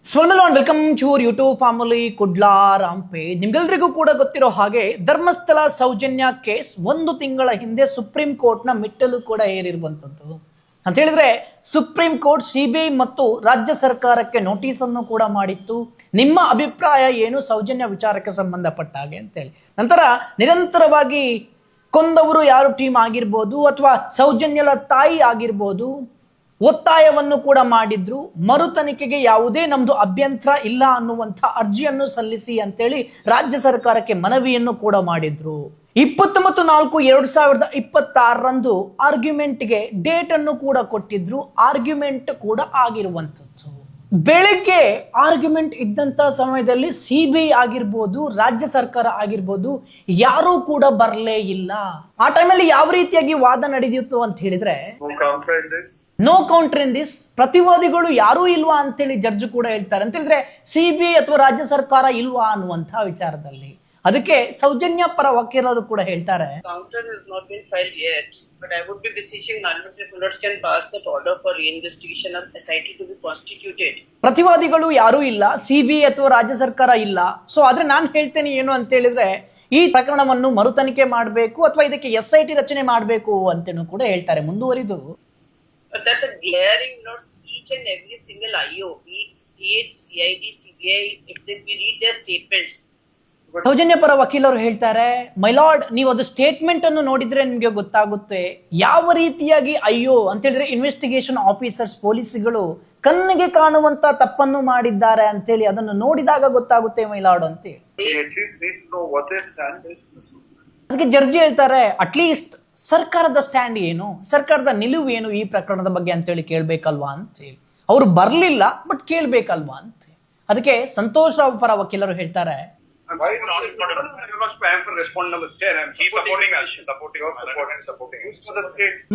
ಸ್ವರ್ಣಲ್ and welcome to YouTube family Kudla Rampe. ನಿಮ್ಗೆಲ್ರಿಗೂ ಕೂಡ ಗೊತ್ತಿರೋ ಹಾಗೆ ಧರ್ಮಸ್ಥಳ ಸೌಜನ್ಯ ಕೇಸ್ 1 ತಿಂಗಳ ಹಿಂದೆ ಸುಪ್ರೀಂ ಕೋರ್ಟ್ನ ಮೆಟ್ಟಲು ಕೂಡ ಏರಿರುವಂಥದ್ದು ಅಂತ ಹೇಳಿದ್ರೆ ಸುಪ್ರೀಂ ಕೋರ್ಟ್ ಸಿಬಿಐ ಮತ್ತು ರಾಜ್ಯ ಸರ್ಕಾರಕ್ಕೆ ನೋಟಿಸ್ ಅನ್ನು ಕೂಡ ಮಾಡಿತ್ತು. ನಿಮ್ಮ ಅಭಿಪ್ರಾಯ ಏನು ಸೌಜನ್ಯ ವಿಚಾರಕ್ಕೆ ಸಂಬಂಧಪಟ್ಟ ಹಾಗೆ ಅಂತೇಳಿ. ನಂತರ ನಿರಂತರವಾಗಿ ಕೊಂದವರು ಯಾರು ಟೀಮ್ ಆಗಿರ್ಬೋದು ಅಥವಾ ಸೌಜನ್ಯಲ ತಾಯಿ ಆಗಿರ್ಬೋದು ಒತ್ತಾಯವನ್ನು ಕೂಡ ಮಾಡಿದ್ರು. ಮರು ತನಿಖೆಗೆ ಯಾವುದೇ ನಮ್ದು ಅಭ್ಯಂತರ ಇಲ್ಲ ಅನ್ನುವಂಥ ಅರ್ಜಿಯನ್ನು ಸಲ್ಲಿಸಿ ಅಂತೇಳಿ ರಾಜ್ಯ ಸರ್ಕಾರಕ್ಕೆ ಮನವಿಯನ್ನು ಕೂಡ ಮಾಡಿದ್ರು. 29/4/2026 ಆರ್ಗ್ಯುಮೆಂಟ್ಗೆ ಡೇಟ್ ಅನ್ನು ಕೂಡ ಕೊಟ್ಟಿದ್ರು. ಆರ್ಗ್ಯುಮೆಂಟ್ ಕೂಡ ಆಗಿರುವಂಥದ್ದು. ಬೆಳಿಗ್ಗೆ ಆರ್ಗ್ಯುಮೆಂಟ್ ಇದ್ದಂತ ಸಮಯದಲ್ಲಿ ಸಿಬಿಐ ಆಗಿರ್ಬೋದು ರಾಜ್ಯ ಸರ್ಕಾರ ಆಗಿರ್ಬೋದು ಯಾರೂ ಕೂಡ ಬರಲೇ ಇಲ್ಲ. ಆ ಟೈಮಲ್ಲಿ ಯಾವ ರೀತಿಯಾಗಿ ವಾದ ನಡೆದಿತ್ತು ಅಂತ ಹೇಳಿದ್ರೆ ನೋ ಕೌಂಟರ್ ಇನ್ ದಿಸ್, ಪ್ರತಿವಾದಿಗಳು ಯಾರೂ ಇಲ್ವಾ ಅಂತೇಳಿ ಜಡ್ಜ್ ಕೂಡ ಹೇಳ್ತಾರೆ. ಅಂತ ಹೇಳಿದ್ರೆ ಸಿಬಿಐ ಅಥವಾ ರಾಜ್ಯ ಸರ್ಕಾರ ಇಲ್ವಾ ಅನ್ನುವಂಥ ವಿಚಾರದಲ್ಲಿ. ಅದಕ್ಕೆ ಸೌಜನ್ಯ ಪರ ವಕೀಲರು ಕೂಡ ಹೇಳ್ತಾರೆ, counter has not been filed yet, but I would be beseeching Honorable Court can pass that order for reinvestigation as SIT to be constituted. ಪ್ರತಿವಾದಿಗಳು ಯಾರೂ ಇಲ್ಲ, ಸಿಬಿಐ ಅಥವಾ ರಾಜ್ಯ ಸರ್ಕಾರ ಇಲ್ಲ. ಸೊ ಆದ್ರೆ ನಾನು ಹೇಳ್ತೇನೆ ಏನು ಅಂತ ಹೇಳಿದ್ರೆ ಈ ಪ್ರಕರಣವನ್ನು ಮರು ತನಿಖೆ ಮಾಡಬೇಕು ಅಥವಾ ಇದಕ್ಕೆ SIT ರಚನೆ ಮಾಡಬೇಕು ಅಂತೇನು ಕೂಡ ಹೇಳ್ತಾರೆ. ಮುಂದುವರಿದು But that's a glaring note. Each and every single IO, be it state, CID, CBI, if we read their statements. Soujanya ಪರ ವಕೀಲರು ಹೇಳ್ತಾರೆ, ಮೈಲಾರ್ಡ್ ನೀವು ಅದು ಸ್ಟೇಟ್ಮೆಂಟ್ ಅನ್ನು ನೋಡಿದ್ರೆ ನಿಮಗೆ ಗೊತ್ತಾಗುತ್ತೆ ಯಾವ ರೀತಿಯಾಗಿ ಅಯ್ಯೋ ಅಂತ ಹೇಳಿದ್ರೆ ಇನ್ವೆಸ್ಟಿಗೇಷನ್ ಆಫೀಸರ್ಸ್ ಪೊಲೀಸ್ಗಳು ಕಣ್ಣಿಗೆ ಕಾಣುವಂತ ತಪ್ಪನ್ನು ಮಾಡಿದ್ದಾರೆ ಅಂತೇಳಿ ಅದನ್ನು ನೋಡಿದಾಗ ಗೊತ್ತಾಗುತ್ತೆ ಮೈಲಾರ್ಡ್ ಅಂತೇಳಿ. ಅದಕ್ಕೆ ಜಡ್ಜಿ ಹೇಳ್ತಾರೆ ಅಟ್ಲೀಸ್ಟ್ ಸರ್ಕಾರದ ಸ್ಟ್ಯಾಂಡ್ ಏನು, ಸರ್ಕಾರದ ನಿಲುವು ಏನು ಈ ಪ್ರಕರಣದ ಬಗ್ಗೆ ಅಂತೇಳಿ ಕೇಳ್ಬೇಕಲ್ವಾ ಅಂತೇಳಿ. ಅವರು ಬರ್ಲಿಲ್ಲ ಬಟ್ ಕೇಳ್ಬೇಕಲ್ವಾ ಅಂತ. ಅದಕ್ಕೆ ಸಂತೋಷ್ ರಾವ್ ಪರ ವಕೀಲರು ಹೇಳ್ತಾರೆ,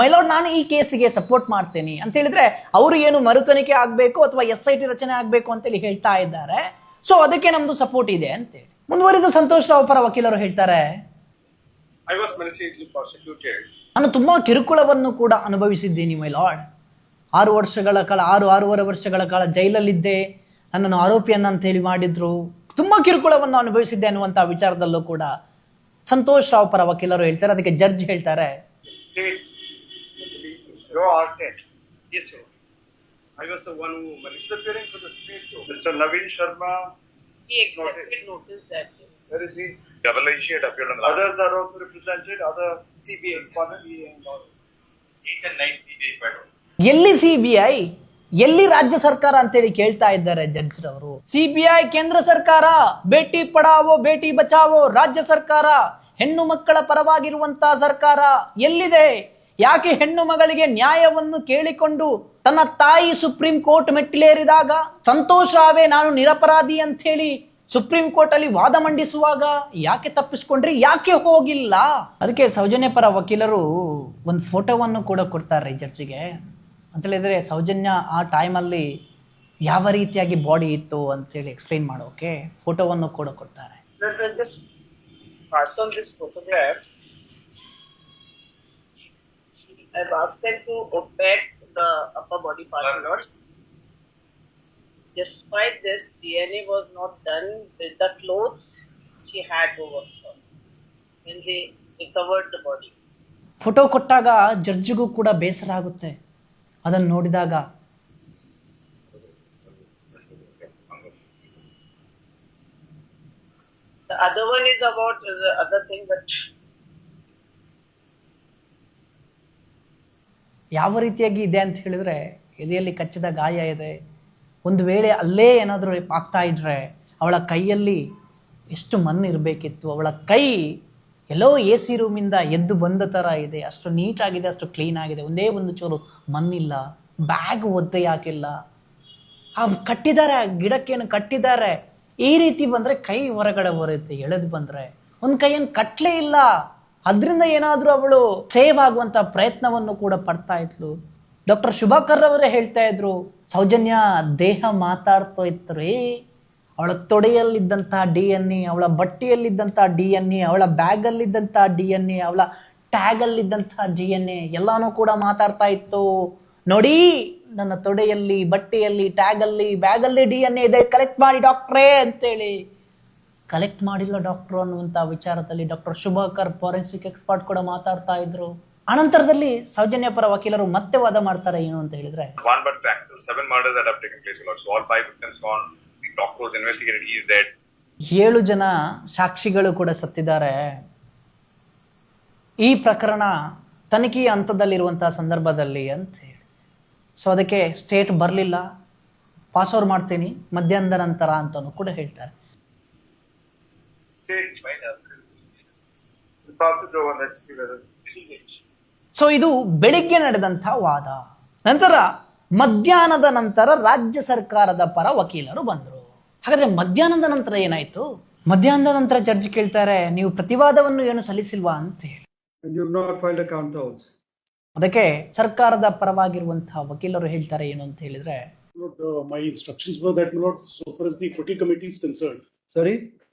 ಮೈಲಾರ್ಡ್ ನಾನು ಈ ಕೇಸಿಗೆ ಸಪೋರ್ಟ್ ಮಾಡ್ತೇನೆ ಅಂತ ಹೇಳಿದ್ರೆ ಅವರು ಏನು ಮರು ತನಿಖೆ ಆಗ್ಬೇಕು ಅಥವಾ SIT ರಚನೆ ಆಗ್ಬೇಕು ಅಂತೇಳಿ ಹೇಳ್ತಾ ಇದ್ದಾರೆ. ಸೊ ಅದಕ್ಕೆ ನಮ್ದು ಸಪೋರ್ಟ್ ಇದೆ ಅಂತೇಳಿ. ಮುಂದುವರಿದು ಸಂತೋಷ್ ರಾವ್ ಪರ ವಕೀಲರು ಹೇಳ್ತಾರೆ, ನಾನು ತುಂಬಾ ಕಿರುಕುಳವನ್ನು ಕೂಡ ಅನುಭವಿಸಿದ್ದೀನಿ ಮೈಲಾರ್ಡ್. 6.5 ವರ್ಷಗಳ ಕಾಲ ಜೈಲಲ್ಲಿದ್ದೆ. ನನ್ನನ್ನು ಆರೋಪಿಯನ್ನ ಅಂತ ಹೇಳಿ ಮಾಡಿದ್ರು. ತುಂಬಾ ಕಿರುಕುಳವನ್ನು ಅನುಭವಿಸಿದ್ದೆ ಅನ್ನುವಂತ ವಿಚಾರದಲ್ಲೂ ಕೂಡ ಸಂತೋಷ್ ರಾವ್ ಪರ ವಕೀಲರು ಹೇಳ್ತಾರೆ. ಅದಕ್ಕೆ ಜಡ್ಜ್ ಹೇಳ್ತಾರೆ, I was the one who was appearing for the state. Mr. Naveen Sharma, He accepted notice that day. where is he? Double A had appeared on the last. Others are also represented. Other CBI, and all. 8 and 9 CBI federal. ಎಲ್ಲಿ CBI ಎಲ್ಲಿ ರಾಜ್ಯ ಸರ್ಕಾರ ಅಂತೇಳಿ ಕೇಳ್ತಾ ಇದ್ದಾರೆ judge ರವರು. CBI ಕೇಂದ್ರ ಸರ್ಕಾರ, ಬೇಟಿ ಪಡಾವೋ ಬೇಟಿ ಬಚಾವೋ ರಾಜ್ಯ ಸರ್ಕಾರ, ಹೆಣ್ಣು ಮಕ್ಕಳ ಪರವಾಗಿರುವಂತಹ ಸರ್ಕಾರ ಎಲ್ಲಿದೆ? ಯಾಕೆ ಹೆಣ್ಣು ಮಗಳಿಗೆ ನ್ಯಾಯವನ್ನು ಕೇಳಿಕೊಂಡು ತನ್ನ ತಾಯಿ ಸುಪ್ರೀಂ ಕೋರ್ಟ್ ಮೆಟ್ಟಿಲೇರಿದಾಗ ಸಂತೋಷ್ ರಾವೇ ನಾನು ನಿರಪರಾಧಿ ಅಂತ ಹೇಳಿ ಸುಪ್ರೀಂ ಕೋರ್ಟ್ ಅಲ್ಲಿ ವಾದ ಮಂಡಿಸುವಾಗ ಯಾಕೆ ತಪ್ಪಿಸ್ಕೊಂಡ್ರಿ, ಯಾಕೆ ಹೋಗಿಲ್ಲ? ಅದಕ್ಕೆ ಸೌಜನ್ಯ ಪರ ವಕೀಲರು ಒಂದು ಫೋಟೋವನ್ನು ಕೂಡ ಕೊಡ್ತಾರೆ ಜಡ್ಜಿಗೆ. ಅಂತ ಹೇಳಿದ್ರೆ ಸೌಜನ್ಯ ಆ ಟೈಮಲ್ಲಿ ಯಾವ ರೀತಿಯಾಗಿ ಬಾಡಿ ಇತ್ತು ಅಂತೇಳಿ ಎಕ್ಸ್ಪ್ಲೈನ್ ಮಾಡೋಕೆ ಫೋಟೋವನ್ನು ಕೂಡ ಕೊಡ್ತಾರೆ. Just pass on this photograph. I've asked them to opaque the upper body parts. Despite this, DNA was not done with the clothes she had over her when they recovered the body. Photo ಕೊಟ್ಟಾಗ ಜಡ್ಜಿಗೂ ಕೂಡ ಬೇಸರ ಆಗುತ್ತೆ ಅದನ್ನು ನೋಡಿದಾಗ. The other one is about the other thing, but ಯಾವ ರೀತಿಯಾಗಿ ಇದೆ ಅಂತ ಹೇಳಿದ್ರೆ ಎದೆಯಲ್ಲಿ ಕಚ್ಚಿದ ಗಾಯ ಇದೆ. ಒಂದು ವೇಳೆ ಅಲ್ಲೇ ಏನಾದರೂ ಆಗ್ತಾ ಇದ್ರೆ ಅವಳ ಕೈಯಲ್ಲಿ ಎಷ್ಟು ಮಣ್ಣು ಇರಬೇಕಿತ್ತು. ಅವಳ ಕೈ ಎಲ್ಲೋ AC ರೂಮಿಂದ ಎದ್ದು ಬಂದ ಥರ ಇದೆ. ಅಷ್ಟು ನೀಟಾಗಿದೆ, ಅಷ್ಟು ಕ್ಲೀನ್ ಆಗಿದೆ. ಒಂದೇ ಒಂದು ಚೂರು ಮಣ್ಣಿಲ್ಲ, ಬ್ಯಾಗ್ ಒದ್ದೆ ಹಾಕಿಲ್ಲ. ಕಟ್ಟಿದ್ದಾರೆ, ಗಿಡಕ್ಕೇನು ಕಟ್ಟಿದ್ದಾರೆ. ಈ ರೀತಿ ಬಂದರೆ ಕೈ ಹೊರಗಡೆ ಬರುತ್ತೆ. ಎಳೆದು ಬಂದರೆ ಒಂದು ಕೈಯನ್ನು ಕಟ್ಟಲೇ ಇಲ್ಲ. ಅದರಿಂದ ಏನಾದರೂ ಅವಳು ಸೇವ್ ಆಗುವಂಥ ಪ್ರಯತ್ನವನ್ನು ಕೂಡ ಪಡ್ತಾ ಇದ್ಲು. ಡಾಕ್ಟರ್ ಶುಭಾಕರ್ ಅವರೇ ಹೇಳ್ತಾ ಇದ್ರು, ಸೌಜನ್ಯ ದೇಹ ಮಾತಾಡ್ತಾ ಇತ್ತು. ಅವಳ ತೊಡೆಯಲ್ಲಿದ್ದಂತಹ DNA, ಅವಳ ಬಟ್ಟೆಯಲ್ಲಿದ್ದಂತಹ DNA, ಅವಳ ಬ್ಯಾಗಲ್ಲಿದ್ದಂತಹ DNA, ಅವಳ ಟ್ಯಾಗಲ್ಲಿದ್ದಂತಹ DNA ಎಲ್ಲಾನು ಕೂಡ ಮಾತಾಡ್ತಾ ಇತ್ತು. ನೋಡಿ ನನ್ನ ತೊಡೆಯಲ್ಲಿ, ಬಟ್ಟೆಯಲ್ಲಿ, ಟ್ಯಾಗಲ್ಲಿ, ಬ್ಯಾಗಲ್ಲಿ DNA ಇದೆ, ಕಲೆಕ್ಟ್ ಮಾಡಿ ಡಾಕ್ಟ್ರೇ ಅಂತೇಳಿ ಕಲೆಕ್ಟ್ ಮಾಡಿಲ್ಲ ಡಾಕ್ಟ್ರು ಅನ್ನುವಂಥ ವಿಚಾರದಲ್ಲಿ ಡಾಕ್ಟರ್ ಶುಭಾಕರ್ ಫಾರೆನ್ಸಿಕ್ ಎಕ್ಸ್ಪರ್ಟ್ ಕೂಡ ಮಾತಾಡ್ತಾ ಇದ್ರು. ಅನಂತರದಲ್ಲಿ ಸೌಜನ್ಯ ಪರ ವಕೀಲರು ಮತ್ತೆ ವಾದ ಮಾಡ್ತಾರೆ ಏನು ಅಂತ ಹೇಳಿದ್ರೆ, One but practical. 7 murders that have taken place. So all 5 victims gone. The doctor was investigated. He is dead. 7 ಜನ ಸಾಕ್ಷಿಗಳು ಕೂಡ ಸತ್ತಿದ್ದಾರೆ. ಈ ಪ್ರಕರಣ ತನಿಖೆಯ ಹಂತದಲ್ಲಿರುವಂತಹ ಸಂದರ್ಭದಲ್ಲಿ ಅಂತ ಹೇಳಿ, ಸೊ ಅದಕ್ಕೆ ಸ್ಟೇಟ್ ಬರಲಿಲ್ಲ, ಪಾಸ್ ಓವರ್ ಮಾಡ್ತೀನಿ ಮಧ್ಯಾಹ್ನದ ನಂತರ ಅಂತಲೂ ಕೂಡ ಹೇಳ್ತಾರೆ. State pass it over. Let's see whether. So ಇದು ಬೆಳಿಗ್ಗೆ ನಡೆದಂಥ ವಾದ. ನಂತರ ಮಧ್ಯಾಹ್ನದ ನಂತರ ರಾಜ್ಯ ಸರ್ಕಾರದ ಪರ ವಕೀಲರು ಬಂದರು. ಹಾಗಾದ್ರೆ ಮಧ್ಯಾಹ್ನದ ನಂತರ ಏನಾಯ್ತು? ಮಧ್ಯಾಹ್ನದ ನಂತರ ಜಡ್ಜ್ ಕೇಳ್ತಾರೆ, ನೀವು ಪ್ರತಿವಾದವನ್ನು ಏನು ಸಲ್ಲಿಸಿಲ್ವಾ ಅಂತ ಹೇಳಿ. And you have not filed a counter also. ಅದಕ್ಕೆ ಸರ್ಕಾರದ ಪರವಾಗಿರುವಂತಹ ವಕೀಲರು ಹೇಳ್ತಾರೆ ಏನು ಅಂತ ಹೇಳಿದ್ರೆ, My instructions were that, my lord, so far as the acquittal committee is concerned, Sorry?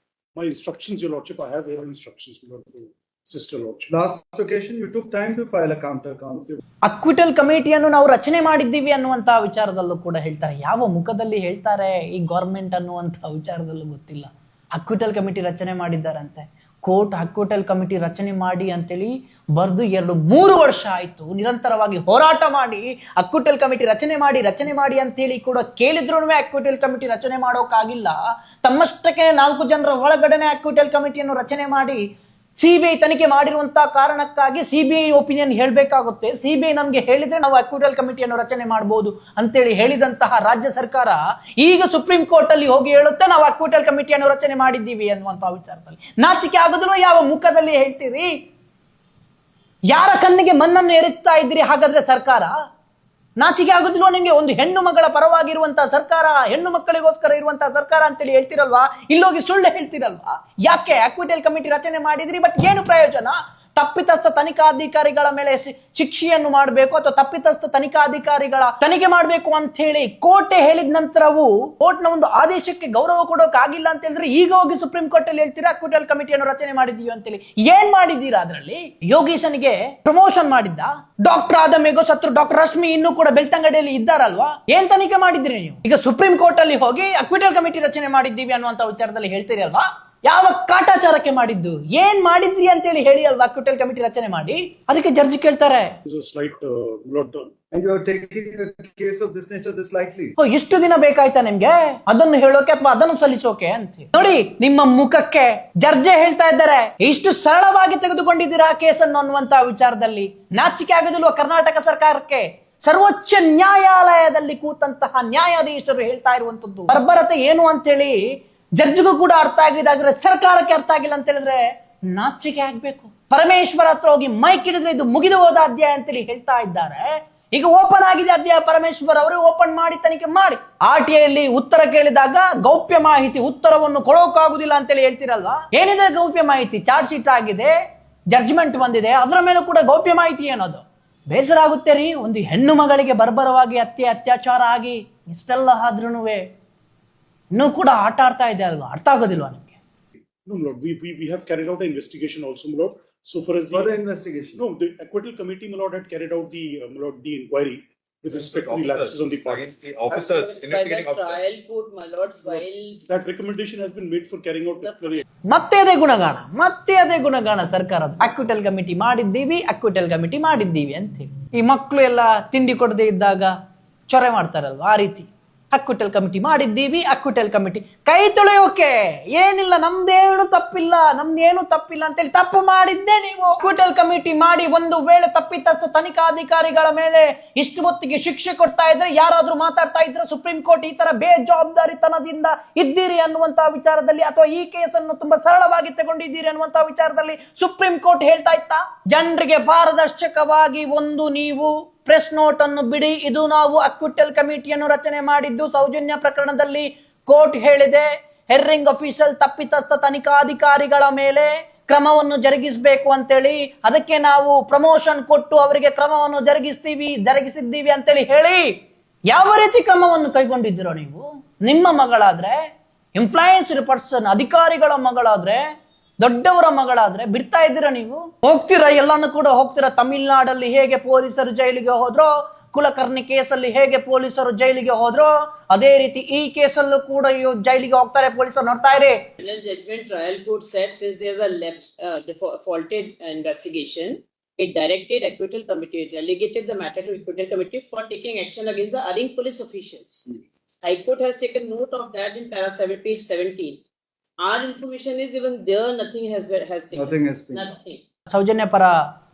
my instructions, your lordship, I have your instructions, my lord, to sister lordship. Last occasion you took time to file a counter counsel. Acquittal ಕಮಿಟಿಯನ್ನು ನಾವು ರಚನೆ ಮಾಡಿದ್ದೀವಿ ಅನ್ನುವಂತ ವಿಚಾರದಲ್ಲೂ ಕೂಡ ಹೇಳ್ತಾರೆ. ಯಾವ ಮುಖದಲ್ಲಿ ಹೇಳ್ತಾರೆ ಈ ಗೌರ್ಮೆಂಟ್ ಅನ್ನುವಂತ ವಿಚಾರದಲ್ಲೂ ಗೊತ್ತಿಲ್ಲ. ಅಕ್ವಿಟಲ್ ಕಮಿಟಿ ರಚನೆ ಮಾಡಿದ್ದಾರಂತೆ. ಕೋರ್ಟ್ ಅಕ್ವಿಟಲ್ ಕಮಿಟಿ ರಚನೆ ಮಾಡಿ ಅಂತೇಳಿ ಬರೆದು 2-3 ವರ್ಷ ಆಯ್ತು. ನಿರಂತರವಾಗಿ ಹೋರಾಟ ಮಾಡಿ ಅಕ್ವಿಟಲ್ ಕಮಿಟಿ ರಚನೆ ಮಾಡಿ ಅಂತೇಳಿ ಕೂಡ ಕೇಳಿದ್ರು ಅಕ್ವಿಟಲ್ ಕಮಿಟಿ ರಚನೆ ಮಾಡೋಕ್ಕಾಗಿಲ್ಲ. ತಮ್ಮಷ್ಟಕ್ಕೆ 4 ಜನರ ಒಳಗಡೆನೆ ಅಕ್ವಿಟಲ್ ಕಮಿಟಿಯನ್ನು ರಚನೆ ಮಾಡಿ ಸಿಬಿಐ ತನಿಖೆ ಮಾಡಿರುವಂತಹ ಕಾರಣಕ್ಕಾಗಿ ಸಿಬಿಐ ಒಪಿನಿಯನ್ ಹೇಳಬೇಕಾಗುತ್ತೆ. ಸಿಬಿಐ ನಮ್ಗೆ ಹೇಳಿದ್ರೆ ನಾವು ಅಕ್ವಿಟಲ್ ಕಮಿಟಿಯನ್ನು ರಚನೆ ಮಾಡಬಹುದು ಅಂತೇಳಿ ಹೇಳಿದಂತಹ ರಾಜ್ಯ ಸರ್ಕಾರ ಈಗ ಸುಪ್ರೀಂ ಕೋರ್ಟ್ ಅಲ್ಲಿ ಹೋಗಿ ಹೇಳುತ್ತೆ ನಾವು ಅಕ್ವಿಟಲ್ ಕಮಿಟಿಯನ್ನು ರಚನೆ ಮಾಡಿದ್ದೀವಿ ಅನ್ನುವಂತಹ ವಿಚಾರದಲ್ಲಿ ನಾಚಿಕೆ ಆಗೋದಿಲ್ಲ. ಯಾವ ಮುಖದಲ್ಲಿ ಹೇಳ್ತೀರಿ? ಯಾರ ಕಣ್ಣಿಗೆ ಮಣ್ಣನ್ನು ಎರಚ್ತಾ ಇದ್ದೀರಿ ಹಾಗಾದ್ರೆ ಸರ್ಕಾರ? ನಾಚಿಕೆ ಆಗುದಿಲ್ವಾ ನಿಮ್ಗೆ? ಒಂದು ಹೆಣ್ಣು ಮಗಳ ಪರವಾಗಿರುವಂತಹ ಸರ್ಕಾರ, ಹೆಣ್ಣು ಮಕ್ಕಳಿಗೋಸ್ಕರ ಇರುವಂತಹ ಸರ್ಕಾರ ಅಂತೇಳಿ ಹೇಳ್ತಿರಲ್ವಾ? ಇಲ್ಲೋಗಿ ಸುಳ್ಳು ಹೇಳ್ತಿರಲ್ವಾ? ಯಾಕೆ ಅಕ್ವಿಟಲ್ ಕಮಿಟಿ ರಚನೆ ಮಾಡಿದ್ರಿ, ಬಟ್ ಏನು ಪ್ರಯೋಜನ? ತಪ್ಪಿತಸ್ಥ ತನಿಖಾಧಿಕಾರಿಗಳ ಮೇಲೆ ಶಿಕ್ಷೆಯನ್ನು ಮಾಡಬೇಕು ಅಥವಾ ತಪ್ಪಿತಸ್ಥ ತನಿಖಾಧಿಕಾರಿಗಳ ತನಿಖೆ ಮಾಡಬೇಕು ಅಂತ ಹೇಳಿ ಕೋರ್ಟ್ ಹೇಳಿದ ನಂತರವೂ ಕೋರ್ಟ್ನ ಒಂದು ಆದೇಶಕ್ಕೆ ಗೌರವ ಕೊಡೋಕಾಗಿಲ್ಲ ಅಂತ ಹೇಳಿದ್ರೆ ಈಗ ಹೋಗಿ ಸುಪ್ರೀಂ ಕೋರ್ಟ್ ಅಲ್ಲಿ ಹೇಳ್ತೀರಾ ಅಕ್ವಿಟಲ್ ಕಮಿಟಿಯನ್ನು ರಚನೆ ಮಾಡಿದೀವಿ ಅಂತೇಳಿ. ಏನ್ ಮಾಡಿದ್ದೀರಾ? ಅದರಲ್ಲಿ ಯೋಗೀಶನಿಗೆ ಪ್ರಮೋಷನ್ ಮಾಡಿದ್ದ, ಡಾಕ್ಟರ್ ಆದ ಮೇಘೋ ಸತ್ರು ಡಾಕ್ಟರ್ ರಶ್ಮಿ ಇನ್ನೂ ಕೂಡ ಬೆಳ್ತಂಗಡಿಯಲ್ಲಿ ಇದ್ದಾರಲ್ವಾ? ಏನ್ ತನಿಖೆ ಮಾಡಿದ್ರಿ ನೀವು? ಈಗ ಸುಪ್ರೀಂ ಕೋರ್ಟ್ ಅಲ್ಲಿ ಹೋಗಿ ಅಕ್ವಿಟಲ್ ಕಮಿಟಿ ರಚನೆ ಮಾಡಿದ್ದೀವಿ ಅನ್ನುವಂತ ವಿಚಾರದಲ್ಲಿ ಹೇಳ್ತೀರಿ ಅಲ್ವಾ? ಯಾವ ಕಾಟಾಚಾರಕ್ಕೆ ಮಾಡಿದ್ದು? ಏನ್ ಮಾಡಿದ್ರಿ ಅಂತೇಳಿ ಹೇಳಿ ಅಲ್ವಾ ಅಕ್ವಿಟಲ್ ಕಮಿಟಿ ರಚನೆ ಮಾಡಿ. ಅದಕ್ಕೆ ಜಡ್ಜ್ ಕೇಳ್ತಾರೆ, There's a slight, lord, And you are taking a case of this nature this lightly. ಇಷ್ಟು ದಿನ ಬೇಕಾಯ್ತಾ ನಿಮ್ಗೆ ಅದನ್ನು ಹೇಳೋಕೆ ಅಥವಾ ಅದನ್ನು ಸಲ್ಲಿಸೋಕೆ ಅಂತ? ನೋಡಿ ನಿಮ್ಮ ಮುಖಕ್ಕೆ ಜಡ್ಜೆ ಹೇಳ್ತಾ ಇದ್ದಾರೆ, ಇಷ್ಟು ಸರಳವಾಗಿ ತೆಗೆದುಕೊಂಡಿದ್ದೀರಾ ಕೇಸನ್ನು ಅನ್ನುವಂತ ವಿಚಾರದಲ್ಲಿ ನಾಚಿಕೆ ಆಗೋದಿಲ್ವಾ ಕರ್ನಾಟಕ ಸರ್ಕಾರಕ್ಕೆ? ಸರ್ವೋಚ್ಚ ನ್ಯಾಯಾಲಯದಲ್ಲಿ ಕೂತಂತಹ ನ್ಯಾಯಾಧೀಶರು ಹೇಳ್ತಾ ಇರುವಂತದ್ದು ಬರ್ಬರತೆ ಏನು ಅಂತೇಳಿ ಜಡ್ಜ್ಗೂ ಕೂಡ ಅರ್ಥ ಆಗಿದಾದ್ರೆ ಸರ್ಕಾರಕ್ಕೆ ಅರ್ಥ ಆಗಿಲ್ಲ ಅಂತ ಹೇಳಿದ್ರೆ ನಾಚಿಕೆ ಆಗ್ಬೇಕು. ಪರಮೇಶ್ವರ್ ಹತ್ರ ಹೋಗಿ ಮೈಕ್ ಹಿಡಿದ್ರೆ ಇದು ಮುಗಿದು ಹೋದ ಅಧ್ಯಾಯ ಅಂತೇಳಿ ಹೇಳ್ತಾ ಇದ್ದಾರೆ. ಈಗ ಓಪನ್ ಆಗಿದೆ ಅಧ್ಯಾಯ. ಪರಮೇಶ್ವರ್ ಅವರು ಓಪನ್ ಮಾಡಿ ತನಿಖೆ ಮಾಡಿ RTIಯಲ್ಲಿ ಉತ್ತರ ಕೇಳಿದಾಗ ಗೌಪ್ಯ ಮಾಹಿತಿ ಉತ್ತರವನ್ನು ಕೊಡೋಕಾಗುದಿಲ್ಲ ಅಂತೇಳಿ ಹೇಳ್ತಿರಲ್ವಾ? ಏನಿದೆ ಗೌಪ್ಯ ಮಾಹಿತಿ? ಚಾರ್ಜ್ ಶೀಟ್ ಆಗಿದೆ, ಜಡ್ಜ್ಮೆಂಟ್ ಬಂದಿದೆ, ಅದರ ಮೇಲೂ ಕೂಡ ಗೌಪ್ಯ ಮಾಹಿತಿ ಏನದು? ಬೇಸರ ಆಗುತ್ತೆ ರೀ. ಒಂದು ಹೆಣ್ಣು ಮಗಳಿಗೆ ಬರ್ಬರವಾಗಿ ಅತ್ಯಾಚಾರ ಆಗಿ ಇಷ್ಟೆಲ್ಲ ಆದ್ರೂನುವೆ ಇನ್ನೂ ಕೂಡ ಆಟ ಆಡ್ತಾ ಇದೆ ಅಲ್ವಾ? ಅರ್ಥ ಆಗೋದಿಲ್ವಾ ನಿಮ್ಗೆ? no, my lord, we have carried out an investigation also, my lord. So far as Further investigation. no, the acquittal committee, my lord, had carried out the, my lord, the inquiry with respect to the lapses on the part. Against the officers, By the investigating officers. trial court, my lords, while That recommendation has been made for carrying out disciplinary. ಮತ್ತೆ ಅದೇ ಗುಣಗಾನ ಸರ್ಕಾರದ. Acquittal committee ಮಾಡಿದ್ದೀವಿ ಅಂತ ಹೇಳಿ ಈ ಮಕ್ಕಳು ಎಲ್ಲ ತಿಂಡಿ ಕೊಡದೆ ಇದ್ದಾಗ ಚೊರೆ ಮಾಡ್ತಾರಲ್ವಾ, ಆ ರೀತಿ ಅಕ್ವಿಟಲ್ ಕಮಿಟಿ ಮಾಡಿದ್ದೀವಿ. ಅಕ್ವಿಟಲ್ ಕಮಿಟಿ ಕೈ ತೊಳೆಯೋಕೆ ಏನಿಲ್ಲ, ನಮ್ದೇನು ತಪ್ಪಿಲ್ಲ ಅಂತೇಳಿ ತಪ್ಪು ಮಾಡಿದ್ದೆ ನೀವು. ಅಕ್ವಿಟಲ್ ಕಮಿಟಿ ಮಾಡಿ ಒಂದು ವೇಳೆ ತಪ್ಪಿತಸ್ಥ ತನಿಖಾಧಿಕಾರಿಗಳ ಮೇಲೆ ಇಷ್ಟು ಹೊತ್ತಿಗೆ ಶಿಕ್ಷೆ ಕೊಡ್ತಾ ಇದ್ರೆ ಯಾರಾದ್ರೂ ಮಾತಾಡ್ತಾ ಇದ್ರೆ ಸುಪ್ರೀಂ ಕೋರ್ಟ್ ಈ ತರ ಬೇಜವಾಬ್ದಾರಿತನದಿಂದ ಇದ್ದೀರಿ ಅನ್ನುವಂತ ವಿಚಾರದಲ್ಲಿ ಅಥವಾ ಈ ಕೇಸನ್ನು ತುಂಬಾ ಸರಳವಾಗಿ ತಗೊಂಡಿದ್ದೀರಿ ಅನ್ನುವಂತ ವಿಚಾರದಲ್ಲಿ ಸುಪ್ರೀಂ ಕೋರ್ಟ್ ಹೇಳ್ತಾ ಇತ್ತಾ? ಜನರಿಗೆ ಪಾರದರ್ಶಕವಾಗಿ ಒಂದು ನೀವು ಪ್ರೆಸ್ ನೋಟ್ ಅನ್ನು ಬಿಡಿ, ಇದು ನಾವು ಅಕ್ವಿಟಲ್ ಕಮಿಟಿಯನ್ನು ರಚನೆ ಮಾಡಿದ್ದು ಸೌಜನ್ಯ ಪ್ರಕರಣದಲ್ಲಿ ಕೋರ್ಟ್ ಹೇಳಿದೆ ಹೆರ್ರಿಂಗ್ ಅಫಿಷಿಯಲ್ ತಪ್ಪಿತಸ್ಥ ತನಿಖಾಧಿಕಾರಿಗಳ ಮೇಲೆ ಕ್ರಮವನ್ನು ಜರುಗಿಸಬೇಕು ಅಂತೇಳಿ, ಅದಕ್ಕೆ ನಾವು ಪ್ರಮೋಷನ್ ಕೊಟ್ಟು ಅವರಿಗೆ ಕ್ರಮವನ್ನು ಜರುಗಿಸಿದ್ದೀವಿ ಅಂತೇಳಿ ಹೇಳಿ ಯಾವ ರೀತಿ ಕ್ರಮವನ್ನು ಕೈಗೊಂಡಿದ್ದೀರೋ ನೀವು? ನಿಮ್ಮ ಮಗಳಾದ್ರೆ, ಇನ್ಫ್ಲೂಯೆನ್ಸ್ಡ್ ಪರ್ಸನ್ ಅಧಿಕಾರಿಗಳ ಮಗಳಾದ್ರೆ, ದೊಡ್ಡವರ ಮಗಳಾದ್ರೆ ಬಿಡ್ತಾ ಇದ್ದೀರಾ ನೀವು? ಹೋಗ್ತೀರಾ, ಎಲ್ಲಾನು ಕೂಡ ಹೋಗ್ತೀರಾ. ತಮಿಳ್ನಾಡಲ್ಲಿ ಹೇಗೆ ಪೊಲೀಸರು ಜೈಲಿಗೆ ಹೋದ್ರೋ ಕುಲಕರ್ಣಿ ಕೇಸಲ್ಲಿ ಹೇಗೆ ಪೊಲೀಸರು ಜೈಲಿಗೆ ಹೋದ್ರೋ ಅದೇ ರೀತಿ ಈ ಕೇಸಲ್ಲೂ ಕೂಡ ಜೈಲಿಗೆ ಹೋಗ್ತಾರೆ ಪೊಲೀಸರು, ನೋಡ್ತಾ ಇರಿ. Final judgment trial court said since there's a defaulted investigation, it directed acquittal committee, delegated the matter to acquittal committee for taking action against the erring police officials. High Court has taken note of that in page 17. Our information is even there nothing has taken. Nothing has been. Nothing. Soujanya ಪರ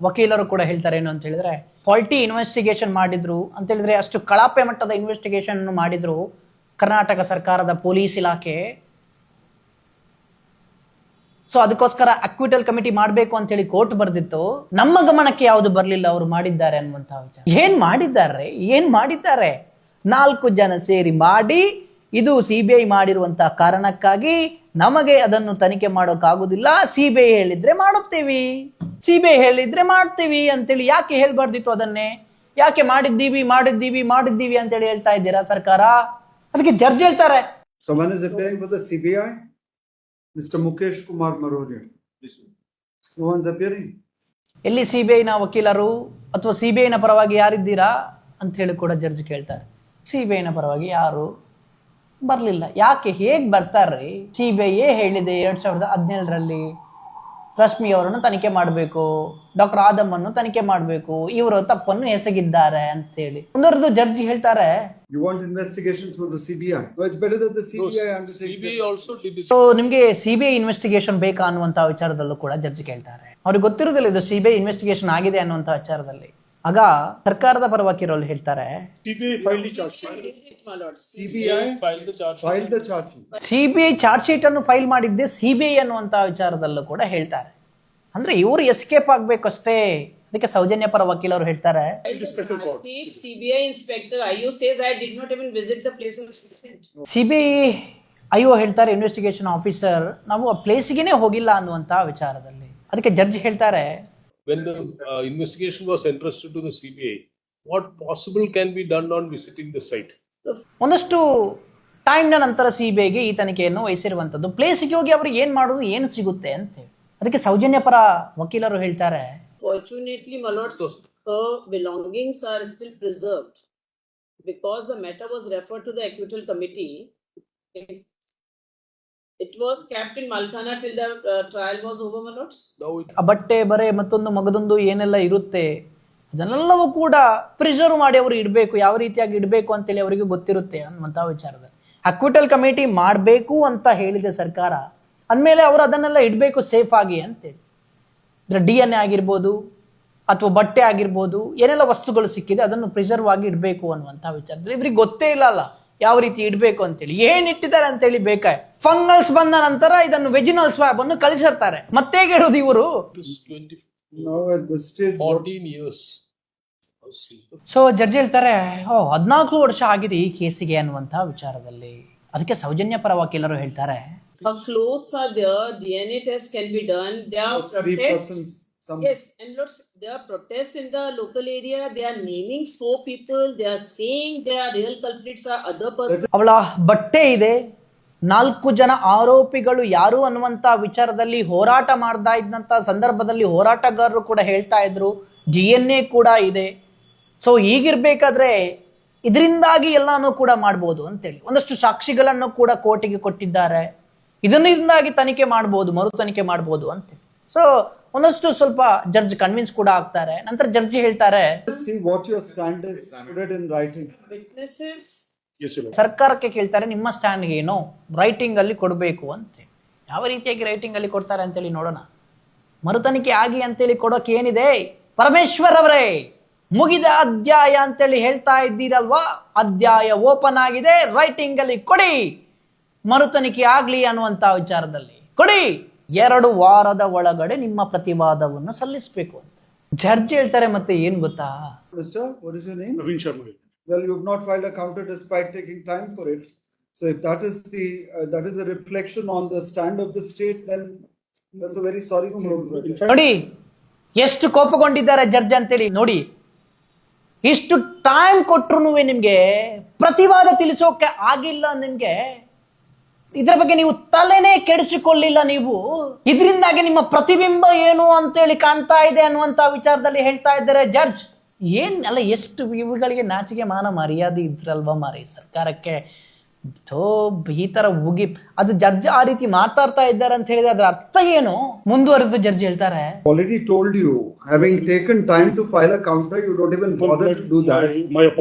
ವಕೀಲರು ಕೂಡ ಹೇಳ್ತಾರೆ ಏನು ಅಂತ ಹೇಳಿದ್ರೆ, faulty investigation ಮಾಡಿದ್ರು ಅಂತ ಹೇಳಿದ್ರೆ, ಅಷ್ಟು ಕಳಪೆ ಮಟ್ಟದ ಇನ್ವೆಸ್ಟಿಗೇಷನ್ ಮಾಡಿದ್ರು ಕರ್ನಾಟಕ ಸರ್ಕಾರದ ಪೊಲೀಸ್ ಇಲಾಖೆ. ಸೊ ಅದಕ್ಕೋಸ್ಕರ ಅಕ್ವಿಟಲ್ ಕಮಿಟಿ ಮಾಡಬೇಕು ಅಂತ ಹೇಳಿ ಕೋರ್ಟ್ ಬರ್ದಿತ್ತು. ನಮ್ಮ ಗಮನಕ್ಕೆ ಯಾವುದು ಬರಲಿಲ್ಲ ಅವರು ಮಾಡಿದ್ದಾರೆ ಅನ್ನುವಂತ ವಿಚಾರ. ಏನ್ ಮಾಡಿದ್ದಾರೆ 4 ಜನ ಸೇರಿ ಮಾಡಿ, ಇದು ಸಿಬಿಐ ಮಾಡಿರುವಂತಹ ಕಾರಣಕ್ಕಾಗಿ ನಮಗೆ ಅದನ್ನು ತನಿಖೆ ಮಾಡೋಕ್ಕಾಗುದಿಲ್ಲ, ಸಿಬಿಐ ಹೇಳಿದ್ರೆ ಮಾಡುತ್ತೇವಿ, ಸಿಬಿಐ ಹೇಳಿದ್ರೆ ಮಾಡ್ತೀವಿ ಅಂತೇಳಿ ಯಾಕೆ ಹೇಳ್ಬಾರ್ದಿತ್ತು? ಅದನ್ನೇ ಯಾಕೆ ಮಾಡಿದ್ದೀವಿ ಅಂತೇಳಿ ಹೇಳ್ತಾ ಇದ್ದೀರಾ ಸರ್ಕಾರ? ಅದಕ್ಕೆ ಜಡ್ಜ್ ಹೇಳ್ತಾರೆ. Someone is appearing for the CBI? Mr. Mukesh Kumar Marodia. No one's appearing. ಎಲ್ಲಿ ಸಿಬಿಐನ ವಕೀಲರು ಅಥವಾ ಸಿಬಿಐನ ಪರವಾಗಿ ಯಾರಿದ್ದೀರಾ ಅಂತ ಹೇಳಿ ಕೂಡ ಜಡ್ಜ್ ಕೇಳ್ತಾರೆ. ಸಿಬಿಐನ ಪರವಾಗಿ ಯಾರು ಬರಲಿಲ್ಲ. ಯಾಕೆ, ಹೇಗೆ ಬರ್ತಾರ್ರಿ? ಸಿಬಿಐ ಹೇಳಿದೆ 2017ರಲ್ಲಿ ರಶ್ಮಿ ಅವರನ್ನು ತನಿಖೆ ಮಾಡಬೇಕು, ಡಾಕ್ಟರ್ ಆದಮ್ಮನ್ನು ತನಿಖೆ ಮಾಡಬೇಕು, ಇವರು ತಪ್ಪನ್ನು ಎಸಗಿದ್ದಾರೆ ಅಂತೇಳಿ ಮುಂದುವರೆದು ಜಡ್ಜಿ ಹೇಳ್ತಾರೆ. You want investigation through the CBI? No, it's better that the CBI undertakes. CBI also did it. So ನಿಮಗೆ ಸಿಬಿಐ ಇನ್ವೆಸ್ಟಿಗೇಷನ್ ಬೇಕಾ ಅನ್ನುವಂತಹ ವಿಚಾರದಲ್ಲೂ ಕೂಡ ಜಡ್ಜಿ ಕೇಳ್ತಾರೆ. ಅವ್ರಿಗೆ ಗೊತ್ತಿರೋದಿಲ್ಲ ಇದು ಸಿಬಿಐ ಇನ್ವೆಸ್ಟಿಗೇಷನ್ ಆಗಿದೆ ಅನ್ನುವಂತಹ ವಿಚಾರದಲ್ಲಿ. ಆಗ ಸರ್ಕಾರದ ಪರ ವಕೀಲರು ಹೇಳ್ತಾರೆ, CBI filed the charge sheet. My lord. CBI Filed the charge. filed the charge sheet. CBI charge sheet ಅನ್ನು ಫೈಲ್ ಮಾಡಿದ್ದೆ ಸಿಬಿಐ ಅನ್ನುವಂತಹ ವಿಚಾರದಲ್ಲೂ ಕೂಡ ಹೇಳ್ತಾರೆ. ಅಂದ್ರೆ ಇವರು ಎಸ್ಕೇಪ್ ಆಗ್ಬೇಕಷ್ಟೇ. ಅದಕ್ಕೆ ಸೌಜನ್ಯ ಪರ ವಕೀಲರು ಹೇಳ್ತಾರೆ, CBI inspector IO says I did not even visit the place of incident. CBI IO ಹೇಳ್ತಾರೆ, ಇನ್ವೆಸ್ಟಿಗೇಷನ್ ಆಫೀಸರ್ ನಾವು ಆ ಪ್ಲೇಸ್ಗೆನೇ ಹೋಗಿಲ್ಲ ಅನ್ನುವಂತಹ ವಿಚಾರದಲ್ಲಿ. ಅದಕ್ಕೆ ಜಡ್ಜ್ ಹೇಳ್ತಾರೆ, When the investigation was entrusted to the CBI, what possible can be done on visiting the site? ಒಂದಷ್ಟು ಟೈಮ್ನ ನಂತರ ಸಿಬಿಐಗೆ ಈ ತನಿಖೆಯನ್ನು ವಹಿಸಿರುವಂಥದ್ದು. ಪ್ಲೇಸಿಗೆ ಹೋಗಿ ಅವ್ರಿಗೆ ಏನು ಮಾಡೋದು, ಏನು ಸಿಗುತ್ತೆ ಅಂತೇಳಿ. ಅದಕ್ಕೆ ಸೌಜನ್ಯ ಪರ ವಕೀಲರು ಹೇಳ್ತಾರೆ, Fortunately, my lord, her belongings are still preserved because the matter was referred to the acquittal committee. It was kept in Malkhana till the trial was over, my lords. Now it ಆ ಬಟ್ಟೆ ಬರೆ ಮತ್ತೊಂದು ಮಗದೊಂದು ಏನೆಲ್ಲ ಇರುತ್ತೆ ಅದನ್ನೆಲ್ಲವೂ ಕೂಡ preserve ಮಾಡಿ ಅವರು ಇಡಬೇಕು, ಯಾವ ರೀತಿಯಾಗಿ ಇಡಬೇಕು ಅಂತೇಳಿ ಅವರಿಗೆ ಗೊತ್ತಿರುತ್ತೆ ಅನ್ನುವಂಥ ವಿಚಾರದಲ್ಲಿ. ಅಕ್ವಿಟಲ್ ಕಮಿಟಿ ಮಾಡಬೇಕು ಅಂತ ಹೇಳಿದೆ ಸರ್ಕಾರ ಅಂದಮೇಲೆ ಅವರು ಅದನ್ನೆಲ್ಲ ಇಡಬೇಕು ಸೇಫ್ ಆಗಿ ಅಂತೇಳಿ. ಅಂದರೆ DNA ಆಗಿರ್ಬೋದು ಅಥವಾ ಬಟ್ಟೆ ಆಗಿರ್ಬೋದು, ಏನೆಲ್ಲ ವಸ್ತುಗಳು ಸಿಕ್ಕಿದೆ ಅದನ್ನು ಪ್ರಿಸರ್ವ್ ಆಗಿ ಇಡಬೇಕು ಅನ್ನುವಂಥ ವಿಚಾರದಲ್ಲಿ ಇವ್ರಿಗೆ ಗೊತ್ತೇ ಇಲ್ಲ ಅಲ್ಲ ಯಾವ ರೀತಿ ಇಡಬೇಕು ಅಂತೇಳಿ. ಏನಿಟ್ಟಿದ್ದಾರೆ ಅಂತೇಳಿ ಬೇಕಾಯ್. ಫಂಗಲ್ಸ್ ಬಂದ ನಂತರ ಇದನ್ನು ವೆಜಿನಲ್ ಸ್ವಾಬ್ ಅನ್ನು ಕಲಿಸಿರ್ತಾರೆ. ಮತ್ತೆ ಇಡೋದು ಇವರು. is 20, Now at this stage, 14 years. So judge ಹೇಳ್ತಾರೆ, 14 ವರ್ಷ ಆಗಿದೆ ಈ ಕೇಸಿಗೆ ಅನ್ನುವಂಥ ವಿಚಾರದಲ್ಲಿ. ಅದಕ್ಕೆ ಸೌಜನ್ಯ ಪರ ವಕೀಲರು ಹೇಳ್ತಾರೆ, Her clothes are there, DNA test can be done. There are three protests. persons, some Yes, and lords, there are protests in the local area. They are naming 4 people. They are saying their real culprits are other persons. ಅವಳ ಬಟ್ಟೆ ಇದೆ, 4 ಜನ ಆರೋಪಿಗಳು ಯಾರು ಅನ್ನುವಂಥ ವಿಚಾರದಲ್ಲಿ ಹೋರಾಟ ಮಾಡ್ತಾ ಇದ್ದಂಥ ಸಂದರ್ಭದಲ್ಲಿ ಹೋರಾಟಗಾರರು ಕೂಡ ಹೇಳ್ತಾ ಇದ್ರು, DNA ಕೂಡ ಇದೆ. ಸೊ ಹೀಗಿರ್ಬೇಕಾದ್ರೆ ಇದರಿಂದಾಗಿ ಎಲ್ಲಾನು ಕೂಡ ಮಾಡ್ಬೋದು ಅಂತೇಳಿ ಒಂದಷ್ಟು ಸಾಕ್ಷಿಗಳನ್ನು ಕೂಡ ಕೋರ್ಟಿಗೆ ಕೊಟ್ಟಿದ್ದಾರೆ. ಇದರಿಂದಾಗಿ ತನಿಖೆ ಮಾಡ್ಬೋದು, ಮರು ತನಿಖೆ ಮಾಡ್ಬೋದು ಅಂತೇಳಿ. ಸೊ ಒಂದಷ್ಟು ಸ್ವಲ್ಪ ಜಡ್ಜ್ ಕನ್ವಿನ್ಸ್ ಕೂಡ ಆಗ್ತಾರೆ. ನಂತರ ಜಡ್ಜ್ ಹೇಳ್ತಾರೆ, see what your stand is, put it in writing. Witnesses. Yes, your lord. ಸರ್ಕಾರಕ್ಕೆ ಕೇಳ್ತಾರೆ ನಿಮ್ಮ ಸ್ಟ್ಯಾಂಡ್ ಏನು ರೈಟಿಂಗ್ ಅಲ್ಲಿ ಕೊಡಬೇಕು ಅಂತೇಳಿ. ಯಾವ ರೀತಿಯಾಗಿ ರೈಟಿಂಗ್ ಅಲ್ಲಿ ಕೊಡ್ತಾರೆ ಅಂತೇಳಿ ನೋಡೋಣ. ಮರು ತನಿಖೆ ಆಗಿ ಅಂತೇಳಿ ಕೊಡೋಕೆ ಏನಿದೆ, ಪರಮೇಶ್ವರ್ ಅವರೇ ಮುಗಿದ ಅಧ್ಯಾಯ ಅಂತೇಳಿ ಹೇಳ್ತಾ ಇದ್ದೀರಲ್ವಾ, ಅಧ್ಯಾಯ ಓಪನ್ ಆಗಿದೆ, ರೈಟಿಂಗ್ ಅಲ್ಲಿ ಕೊಡಿ, ಮರು ತನಿಖೆ ಆಗ್ಲಿ ಅನ್ನುವಂತ ವಿಚಾರದಲ್ಲಿ ಕೊಡಿ, 2 ವಾರದ ಒಳಗಡೆ ನಿಮ್ಮ ಪ್ರತಿವಾದವನ್ನು ಸಲ್ಲಿಸಬೇಕು ಅಂತ ಜಡ್ಜ್ ಹೇಳ್ತಾರೆ. ಮತ್ತೆ ಏನ್ ಗೊತ್ತಾ, Mister, what is your name? Naveen Sharma. Well, you've not filed a counter despite taking time for it. So if that is a reflection on the stand of the state, then that's a very sorry state. In fact, ನೋಡಿ ಎಷ್ಟು ಕೋಪಗೊಂಡಿದ್ದಾರೆ judge ಅಂತೇಳಿ ನೋಡಿ. ಇಷ್ಟು time ಕೊಟ್ರು ನಿಮ್ಗೆ ಪ್ರತಿವಾದ ತಿಳಿಸೋಕೆ ಆಗಿಲ್ಲ. ನಿಮ್ಗೆ ಇದ್ರ ಬಗ್ಗೆ ನೀವು ತಲೆನೇ ಕೆಡಿಸಿಕೊಳ್ಳಿಲ್ಲ. ನೀವು ಇದರಿಂದಾಗಿ ನಿಮ್ಮ ಪ್ರತಿಬಿಂಬ ಏನು ಅಂತೇಳಿ ಕಾಣ್ತಾ ಇದೆ ಅನ್ನುವಂತ ವಿಚಾರದಲ್ಲಿ ಹೇಳ್ತಾ ಇದ್ದಾರೆ ಜಡ್ಜ್. ಅಲ್ಲ ಎಷ್ಟು ಇವುಗಳಿಗೆ ನಾಚಿಕೆ ಮಾನ ಮರ್ಯಾದೆ ಇದ್ರಲ್ವ ಮಾರಿ ಸರ್ಕಾರಕ್ಕೆ. ಈ ತರ ಉಗಿ ಅದು ಜಡ್ಜ್ ಆ ರೀತಿ ಮಾತಾಡ್ತಾ ಇದ್ದಾರೆ ಅಂತ ಹೇಳಿದ್ರೆ ಅದ್ರ ಅರ್ಥ ಏನು? ಮುಂದುವರೆದು ಜಡ್ಜ್ ಹೇಳ್ತಾರೆ, Already told you, having taken time to file a counter, you don't even bother to do that.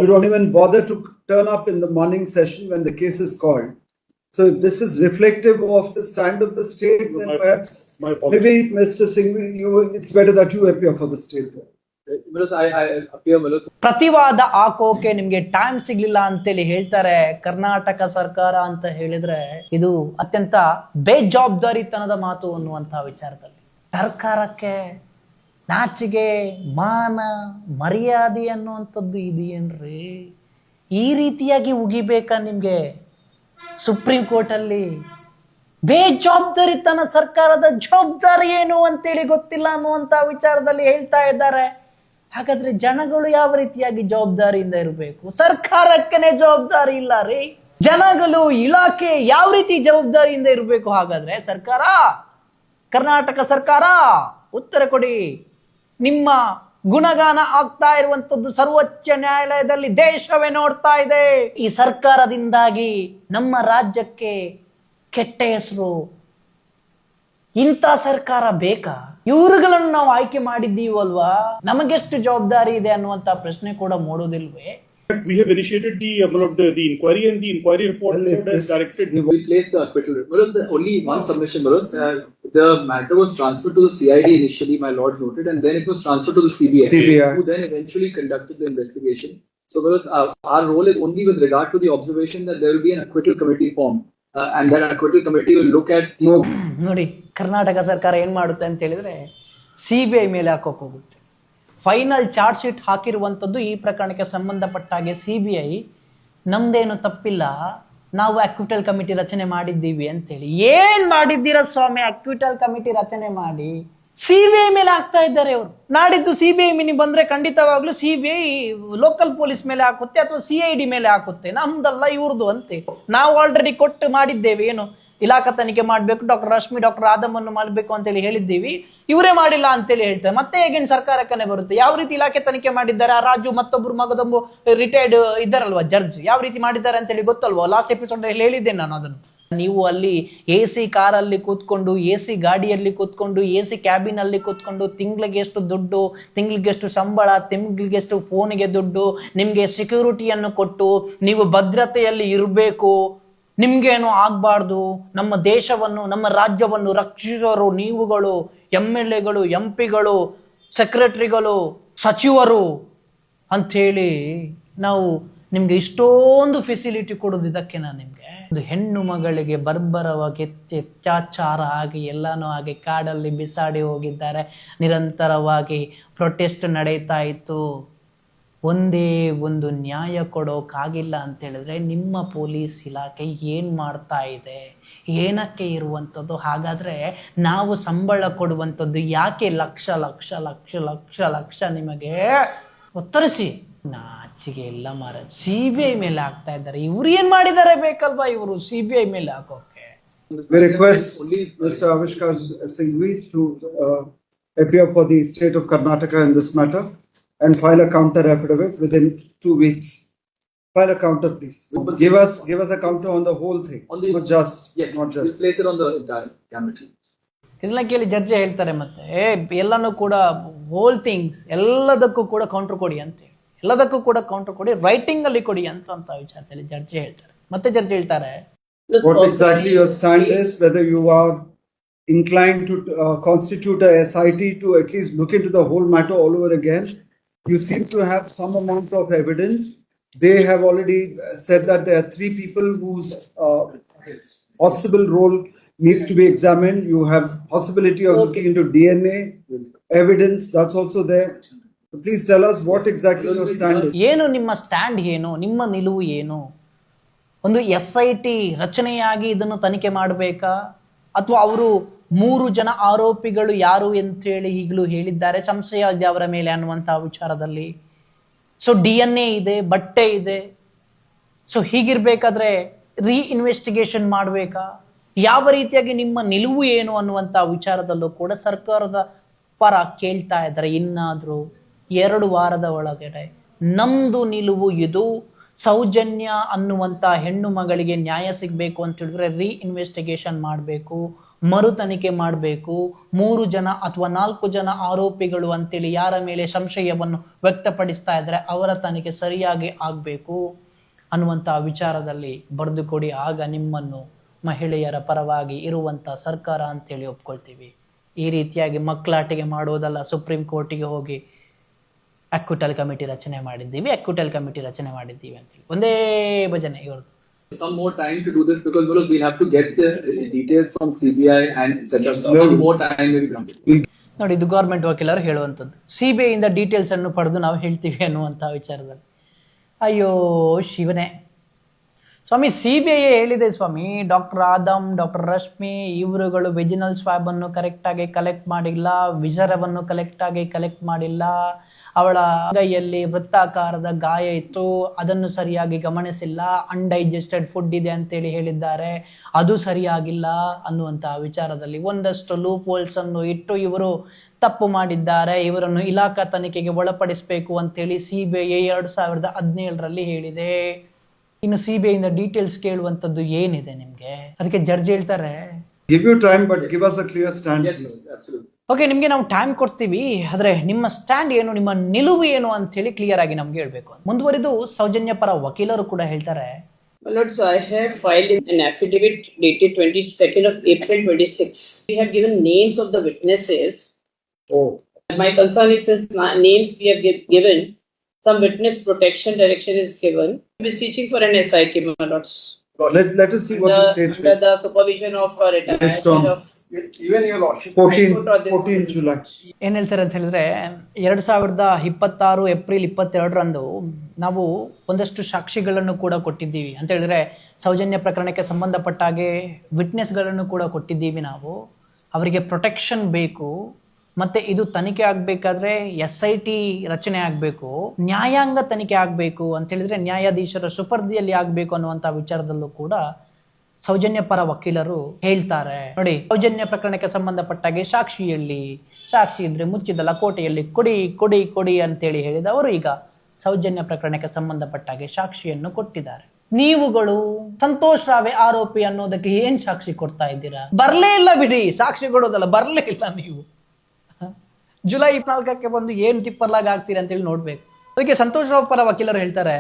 You don't even bother to turn up in the morning session when the case is called. So if this is reflective of the stand of the state, then perhaps My apologies. maybe Mr. Singhvi, it's better that you appear for the state. I appear ಪ್ರತಿವಾದ ಹಾಕೋಕೆ ನಿಮ್ಗೆ time ಸಿಗ್ಲಿಲ್ಲ ಅಂತೇಳಿ ಹೇಳ್ತಾರೆ ಕರ್ನಾಟಕ ಸರ್ಕಾರ ಅಂತ ಹೇಳಿದ್ರೆ ಇದು ಅತ್ಯಂತ ಬೇಜವಾಬ್ದಾರಿತನದ ಮಾತು ಅನ್ನುವಂತ ವಿಚಾರದಲ್ಲಿ. ಸರ್ಕಾರಕ್ಕೆ ನಾಚಿಗೆ ಮಾನ ಮರ್ಯಾದೆ ಅನ್ನುವಂಥದ್ದು ಇದೆಯೇನ್ರಿ? ಈ ರೀತಿಯಾಗಿ ಉಗಿಬೇಕಾ ನಿಮ್ಗೆ ಸುಪ್ರೀಂ ಕೋರ್ಟ್ ಅಲ್ಲಿ? ಬೇಜವಾಬ್ದಾರಿತನ ಸರ್ಕಾರದ ಜವಾಬ್ದಾರಿ ಏನು ಅಂತೇಳಿ ಗೊತ್ತಿಲ್ಲ ಅನ್ನುವಂತ ವಿಚಾರದಲ್ಲಿ ಹೇಳ್ತಾ ಇದ್ದಾರೆ. ಹಾಗಾದ್ರೆ ಜನಗಳು ಯಾವ ರೀತಿಯಾಗಿ ಜವಾಬ್ದಾರಿಯಿಂದ ಇರಬೇಕು? ಸರ್ಕಾರಕ್ಕೇನೆ ಜವಾಬ್ದಾರಿ ಇಲ್ಲ ರೀ. ಜನಗಳು ಇಲಾಖೆ ಯಾವ ರೀತಿ ಜವಾಬ್ದಾರಿಯಿಂದ ಇರಬೇಕು? ಹಾಗಾದ್ರೆ ಸರ್ಕಾರ, ಕರ್ನಾಟಕ ಸರ್ಕಾರ ಉತ್ತರ ಕೊಡಿ. ನಿಮ್ಮ ಗುಣಗಾನ ಆಗ್ತಾ ಇರುವಂತದ್ದು ಸರ್ವೋಚ್ಚ ನ್ಯಾಯಾಲಯದಲ್ಲಿ ದೇಶವೇ ನೋಡ್ತಾ ಇದೆ. ಈ ಸರ್ಕಾರದಿಂದಾಗಿ ನಮ್ಮ ರಾಜ್ಯಕ್ಕೆ ಕೆಟ್ಟ ಹೆಸರು. ಇಂಥ ಸರ್ಕಾರ ಬೇಕಾ? ಇವರುಗಳನ್ನು ನಾವು ಆಯ್ಕೆ ಮಾಡಿದ್ದೀವಲ್ವಾ, ನಮಗೆಷ್ಟು ಜವಾಬ್ದಾರಿ ಇದೆ ಅನ್ನುವಂತ ಪ್ರಶ್ನೆ ಕೂಡ ಮೂಡೋದಿಲ್ವೇ? We have initiated the inquiry, and the inquiry report has directed. we placed the acquittal. Only one submission, the matter was transferred to the CID initially, my lord noted, and then it was transferred to the CBI, who then eventually conducted the investigation. So our role is only with regard to the observation that there will be an acquittal committee formed, and that acquittal committee will look at the... ನೋಡಿ, ಕರ್ನಾಟಕ ಸರ್ಕಾರ ಏನ್ ಮಾಡುತ್ತೆ ಅಂತ ಹೇಳಿದ್ರೆ CBI ಮೇಲೆ ಹಾಕೋಕ್ ಹೋಗುತ್ತೆ. Final charge sheet ಹಾಕಿರುವಂಥದ್ದು ಈ ಪ್ರಕರಣಕ್ಕೆ ಸಂಬಂಧಪಟ್ಟಾಗೆ CBI ನಮ್ದೇನು ತಪ್ಪಿಲ್ಲ, ನಾವು ಅಕ್ವಿಟಲ್ ಕಮಿಟಿ ರಚನೆ ಮಾಡಿದ್ದೀವಿ ಅಂತೇಳಿ. ಏನ್ ಮಾಡಿದ್ದೀರಾ ಸ್ವಾಮಿ? ಅಕ್ವಿಟಲ್ ಕಮಿಟಿ ರಚನೆ ಮಾಡಿ CBI ಮೇಲೆ ಹಾಕ್ತಾ ಇದ್ದಾರೆ ಅವರು. ನಾಡಿದ್ದು CBI ಮಿನಿ ಬಂದ್ರೆ ಖಂಡಿತವಾಗ್ಲೂ CBI ಲೋಕಲ್ ಪೊಲೀಸ್ ಮೇಲೆ ಹಾಕುತ್ತೆ ಅಥವಾ CID ಮೇಲೆ ಹಾಕುತ್ತೆ. ನಮ್ದಲ್ಲ ಇವ್ರದ್ದು ಅಂತೆ. ನಾವು ಆಲ್ರೆಡಿ ಕೊಟ್ಟು ಮಾಡಿದ್ದೇವೆ. ಏನು ಇಲಾಖಾ ತನಿಖೆ ಮಾಡ್ಬೇಕು, ಡಾಕ್ಟರ್ ರಶ್ಮಿ, ಡಾಕ್ಟರ್ ಆದಮನ್ನು ಮಾಡಬೇಕು ಅಂತೇಳಿ ಹೇಳಿದ್ದೀವಿ. ಇವರೇ ಮಾಡಿಲ್ಲ ಅಂತೇಳಿ ಹೇಳ್ತಾರೆ. ಮತ್ತೆ ಹೇಗೇನು ಸರ್ಕಾರಕ್ಕನೆ ಬರುತ್ತೆ? ಯಾವ ರೀತಿ ಇಲಾಖೆ ತನಿಖೆ ಮಾಡಿದ್ದಾರೆ? ಆ ರಾಜು ಮತ್ತೊಬ್ರು ಮಗದೊಬ್ಬ ರಿಟೈರ್ಡ್ ಇದ್ದಾರಲ್ವಾ ಜಡ್ಜ್, ಯಾವ ರೀತಿ ಮಾಡಿದ್ದಾರೆ ಅಂತೇಳಿ ಗೊತ್ತಲ್ವಾ? ಲಾಸ್ಟ್ ಎಪಿಸೋಡ್ ಹೇಳಿದ್ದೇನೆ ನಾನು ಅದನ್ನು. ನೀವು ಅಲ್ಲಿ AC ಕಾರಲ್ಲಿ ಕೂತ್ಕೊಂಡು, AC ಗಾಡಿಯಲ್ಲಿ ಕೂತ್ಕೊಂಡು, AC ಕ್ಯಾಬಿನ್ ಅಲ್ಲಿ ಕೂತ್ಕೊಂಡು ತಿಂಗಳಿಗೆ ಎಷ್ಟು ದುಡ್ಡು, ತಿಂಗಳಿಗೆ ಎಷ್ಟು ಸಂಬಳ, ತಿಂಗಳಿಗೆ ಎಷ್ಟು ಫೋನಿಗೆ ದುಡ್ಡು, ನಿಮ್ಗೆ ಸೆಕ್ಯೂರಿಟಿಯನ್ನು ಕೊಟ್ಟು ನೀವು ಭದ್ರತೆಯಲ್ಲಿ ಇರಬೇಕು, ನಿಮ್ಗೇನು ಆಗ್ಬಾರ್ದು, ನಮ್ಮ ದೇಶವನ್ನು ನಮ್ಮ ರಾಜ್ಯವನ್ನು ರಕ್ಷಿಸೋರು ನೀವುಗಳು, MLAಗಳು, MP ಗಳು, ಸೆಕ್ರೆಟರಿಗಳು, ಸಚಿವರು ಅಂಥೇಳಿ ನಾವು ನಿಮ್ಗೆ ಇಷ್ಟೊಂದು ಫೆಸಿಲಿಟಿ ಕೊಡೋದು ಇದಕ್ಕೆ. ನಾನು ನಿಮ್ಗೆ ಒಂದು ಹೆಣ್ಣು ಮಗಳಿಗೆ ಬರ್ಬರವಾಗಿ ಅತ್ಯಾಚಾರ ಆಗಿ ಎಲ್ಲಾನು ಆಗಿ ಕಾಡಲ್ಲಿ ಬಿಸಾಡಿ ಹೋಗಿದ್ದಾರೆ. ನಿರಂತರವಾಗಿ ಪ್ರೊಟೆಸ್ಟ್ ನಡೀತಾ ಇತ್ತು. ಒಂದೇ ಒಂದು ನ್ಯಾಯ ಕೊಡೋಕ್ಕಾಗಿಲ್ಲ ಅಂತ ಹೇಳಿದ್ರೆ ನಿಮ್ಮ ಪೊಲೀಸ್ ಇಲಾಖೆ ಏನು ಮಾಡ್ತಾ ಇದೆ? ಏನಕ್ಕೆ ಇರುವಂಥದ್ದು? ಹಾಗಾದರೆ ನಾವು ಸಂಬಳ ಕೊಡುವಂಥದ್ದು ಯಾಕೆ ಲಕ್ಷ ಲಕ್ಷ ಲಕ್ಷ ಲಕ್ಷ ಲಕ್ಷ ನಿಮಗೆ? ಉತ್ತರಿಸಿ. ನಾಚಿಗೆ ಎಲ್ಲ ಮಾರ. CBI ಮೇಲೆ ಹಾಕ್ತಾ ಇದ್ದಾರೆ. ಇವ್ರು ಏನು ಮಾಡಿದ್ದಾರೆ ಬೇಕಲ್ವಾ ಇವರು CBI ಮೇಲೆ ಹಾಕೋಕೆ? We request Mr. Avishkar Singhvi to appear for the state of Karnataka in this matter and file a counter affidavit within 2 weeks. File a counter, please. Give us a counter on the whole thing, not just. Yes, not we'll just. place it on the entire gamut. ಇದನ್ನ ಕೇಳಿ judge ಹೇಳ್ತಾರೆ ಮತ್ತೆ ಎಲ್ಲನೂ ಕೂಡ hole things ಎಲ್ಲದಕ್ಕೂ ಕೂಡ counter ಕೊಡಿ ಅಂತ, ಎಲ್ಲದಕ್ಕೂ ಕೂಡ ಕೌಂಟರ್ ಕೊಡಿ, ರೈಟಿಂಗ್ ಅಲ್ಲಿ ಕೊಡಿ ಅಂತ ವಿಚಾರದಲ್ಲಿ ಜಡ್ಜ್ ಹೇಳ್ತಾರೆ. ಮತ್ತೆ ಜಡ್ಜ್ ಹೇಳ್ತಾರೆ, What exactly your stand is, whether you are inclined to constitute a SIT to at least look into the whole matter all over again. You seem to have some amount of evidence. They have already said that there are 3 people whose possible role needs to be examined. You have possibility of looking into DNA evidence, that's also there. So please tell us what exactly your stand is. ಏನು ನಿಮ್ಮ stand ಏನು, ನಿಮ್ಮ ನಿಲುವು ಏನು? ಒಂದು SIT ರಚನೆಯಾಗಿ ಇದನ್ನು ತನಿಖೆ ಮಾಡಬೇಕಾ, ಅಥವಾ ಅವರು 3 ಜನ ಆರೋಪಿಗಳು ಯಾರು ಅಂತೇಳಿ ಈಗಲೂ ಹೇಳಿದ್ದಾರೆ, ಸಂಶಯ ಇದೆ ಅವರ ಮೇಲೆ ಅನ್ನುವಂತಹ ವಿಚಾರದಲ್ಲಿ. ಸೊ DNA ಇದೆ, ಬಟ್ಟೆ ಇದೆ. ಸೊ ಹೀಗಿರ್ಬೇಕಾದ್ರೆ ಇನ್ವೆಸ್ಟಿಗೇಷನ್ ಮಾಡಬೇಕಾ? ಯಾವ ರೀತಿಯಾಗಿ ನಿಮ್ಮ ನಿಲುವು ಏನು ಅನ್ನುವಂಥ ವಿಚಾರದಲ್ಲೂ ಕೂಡ ಸರ್ಕಾರದ ಪರ ಕೇಳ್ತಾ ಇದ್ದಾರೆ. ಇನ್ನಾದರೂ 2 ವಾರದ ಒಳಗಡೆ ನಮ್ದು ನಿಲುವು ಇದು. ಸೌಜನ್ಯ ಅನ್ನುವಂಥ ಹೆಣ್ಣು ಮಗಳಿಗೆ ನ್ಯಾಯ ಸಿಗಬೇಕು ಅಂತ ಹೇಳಿದ್ರೆ ಇನ್ವೆಸ್ಟಿಗೇಷನ್ ಮಾಡಬೇಕು, ಮರು ತನಿಖೆ ಮಾಡಬೇಕು. 3 ಜನ ಅಥವಾ 4 ಜನ ಆರೋಪಿಗಳು ಅಂತೇಳಿ ಯಾರ ಮೇಲೆ ಸಂಶಯವನ್ನು ವ್ಯಕ್ತಪಡಿಸ್ತಾ ಇದ್ದಾರೆ ಅವರ ತನಿಖೆ ಸರಿಯಾಗಿ ಆಗಬೇಕು ಅನ್ನುವಂಥ ವಿಚಾರದಲ್ಲಿ ಬರೆದುಕೊಡಿ. ಆಗ ನಿಮ್ಮನ್ನು ಮಹಿಳೆಯರ ಪರವಾಗಿ ಇರುವಂಥ ಸರ್ಕಾರ ಅಂತೇಳಿ ಒಪ್ಕೊಳ್ತೀವಿ. ಈ ರೀತಿಯಾಗಿ ಮಕ್ಕಳಾಟಿಗೆ ಮಾಡೋದಲ್ಲ, ಸುಪ್ರೀಂ ಕೋರ್ಟಿಗೆ ಹೋಗಿ ಅಕ್ವಿಟಲ್ ಕಮಿಟಿ ರಚನೆ ಮಾಡಿದ್ದೀವಿ ಅಂತೇಳಿ ಒಂದೇ ಭಜನೆ ಇವ್ರದ್ದು. Some more time to do this because we'll have to get the details from CBI and etc. So some more time will come. ನೋಡಿ, ಇದು ಗೌರ್ಮೆಂಟ್ ವಕೀಲರು ಹೇಳುವಂಥದ್ದು. CBI ಇಂದ ಡೀಟೇಲ್ಸ್ ಅನ್ನು ಪಡೆದು ನಾವು ಹೇಳ್ತೀವಿ ಅನ್ನುವಂಥ ವಿಚಾರದಲ್ಲಿ. ಅಯ್ಯೋ ಶಿವನೇ ಸ್ವಾಮಿ, CBI ಹೇಳಿದೆ ಸ್ವಾಮಿ. ಡಾಕ್ಟರ್ ಆದಮ್, ಡಾಕ್ಟರ್ ರಶ್ಮಿ ಇವರುಗಳು ವೆಜಿನಲ್ ಸ್ವಾಬ್ ಅನ್ನು ಕರೆಕ್ಟಾಗಿ ಕಲೆಕ್ಟ್ ಮಾಡಿಲ್ಲ, ವಿಸರವನ್ನು ಕರೆಕ್ಟಾಗಿ ಕಲೆಕ್ಟ್ ಮಾಡಿಲ್ಲ, ಅವಳ ಕೈಯಲ್ಲಿ ವೃತ್ತಾಕಾರದ ಗಾಯ ಇತ್ತು, ಅದನ್ನು ಸರಿಯಾಗಿ ಗಮನಿಸಿಲ್ಲ, ಅನ್ಡೈಜೆಸ್ಟೆಡ್ ಫುಡ್ ಇದೆ ಅಂತೇಳಿ ಹೇಳಿದ್ದಾರೆ, ಅದು ಸರಿಯಾಗಿಲ್ಲ ಅನ್ನುವಂಥ ವಿಚಾರದಲ್ಲಿ ಒಂದಷ್ಟು ಲೂಪ್ ಹೋಲ್ಸ್ ಅನ್ನು ಇಟ್ಟು ಇವರು ತಪ್ಪು ಮಾಡಿದ್ದಾರೆ, ಇವರನ್ನು ಇಲಾಖಾ ತನಿಖೆಗೆ ಒಳಪಡಿಸಬೇಕು ಅಂತೇಳಿ CBI 2017ರಲ್ಲಿ ಹೇಳಿದೆ. ಇನ್ನು CBI ಇಂದ ಡೀಟೇಲ್ಸ್ ಕೇಳುವಂಥದ್ದು ಏನಿದೆ ನಿಮಗೆ? ಅದಕ್ಕೆ ಜಡ್ಜ್ ಹೇಳ್ತಾರೆ, Give you time, but give us a clear stand. Yes, absolutely. Okay, ನಿಮಗೆ ನಾವು ಟೈಮ್ ಕೊಡ್ತೀವಿ, ಆದರೆ ನಿಮ್ಮ ಸ್ಟ್ಯಾಂಡ್ ಏನು, ನಿಮ್ಮ ನಿಲುವು ಏನು ಅಂತ ಹೇಳಿ ಕ್ಲಿಯರ್ ಆಗಿ ನಮ್ಗೆ ಹೇಳ್ಬೇಕು. ಮುಂದುವರಿದು ಸೌಜನ್ಯ ಪರ ವಕೀಲರು ಕೂಡ ಹೇಳ್ತಾರೆ. My lords, I have filed an affidavit dated 22nd of April 26. We have given names of the witnesses. Oh. My concern is since names we have given, some witness protection direction is given. We are seeking for an SIT, my lords. Let us see what the state Under the supervision of Based on- retirement of Even your lordship. 14 July. ಏನು ಹೇಳ್ತಾರೆ ಅಂತ ಹೇಳಿದ್ರೆ 2026 April 22ರಂದು ನಾವು ಒಂದಷ್ಟು ಸಾಕ್ಷಿಗಳನ್ನು ಕೂಡ ಕೊಟ್ಟಿದ್ದೀವಿ ಅಂತ ಹೇಳಿದ್ರೆ ಸೌಜನ್ಯ ಪ್ರಕರಣಕ್ಕೆ ಸಂಬಂಧಪಟ್ಟ ಹಾಗೆ ವಿಟ್ನೆಸ್ಗಳನ್ನು ಕೂಡ ಕೊಟ್ಟಿದ್ದೀವಿ. ನಾವು ಅವರಿಗೆ ಪ್ರೊಟೆಕ್ಷನ್ ಬೇಕು, ಮತ್ತೆ ಇದು ತನಿಖೆ ಆಗಬೇಕಾದ್ರೆ SIT ರಚನೆ ಆಗಬೇಕು, ನ್ಯಾಯಾಂಗ ತನಿಖೆ ಆಗಬೇಕು ಅಂತ ಹೇಳಿದ್ರೆ ನ್ಯಾಯಾಧೀಶರ ಸುಪರ್ದಿಯಲ್ಲಿ ಆಗಬೇಕು ಅನ್ನುವಂಥ ವಿಚಾರದಲ್ಲೂ ಕೂಡ ಸೌಜನ್ಯ ಪರ ವಕೀಲರು ಹೇಳ್ತಾರೆ. ನೋಡಿ, ಸೌಜನ್ಯ ಪ್ರಕರಣಕ್ಕೆ ಸಂಬಂಧಪಟ್ಟಾಗೆ ಸಾಕ್ಷಿ ಇದ್ರೆ ಮುಚ್ಚಿದ ಲಕೋಟೆಯಲ್ಲಿ ಕೊಡಿ ಅಂತೇಳಿ ಹೇಳಿದವರು ಈಗ ಸೌಜನ್ಯ ಪ್ರಕರಣಕ್ಕೆ ಸಂಬಂಧಪಟ್ಟಾಗೆ ಸಾಕ್ಷಿಯನ್ನು ಕೊಟ್ಟಿದ್ದಾರೆ. ನೀವುಗಳು ಸಂತೋಷ್ ರಾವೆ ಆರೋಪಿ ಅನ್ನೋದಕ್ಕೆ ಏನ್ ಸಾಕ್ಷಿ ಕೊಡ್ತಾ ಇದ್ದೀರಾ? ಬರ್ಲೇ ಇಲ್ಲ ಬಿಡಿ, ಸಾಕ್ಷಿ ಕೊಡೋದಲ್ಲ, ಬರ್ಲೇ ಇಲ್ಲ. ನೀವು ಜುಲೈ 24ಕ್ಕೆ ಬಂದು ಏನ್ ತಿಪ್ಪರ್ಲಾಗ ಆಗ್ತೀರಾ ಅಂತೇಳಿ ನೋಡ್ಬೇಕು. ಅದಕ್ಕೆ ಸಂತೋಷ್ ರಾವ್ ಪರ ವಕೀಲರು ಹೇಳ್ತಾರೆ,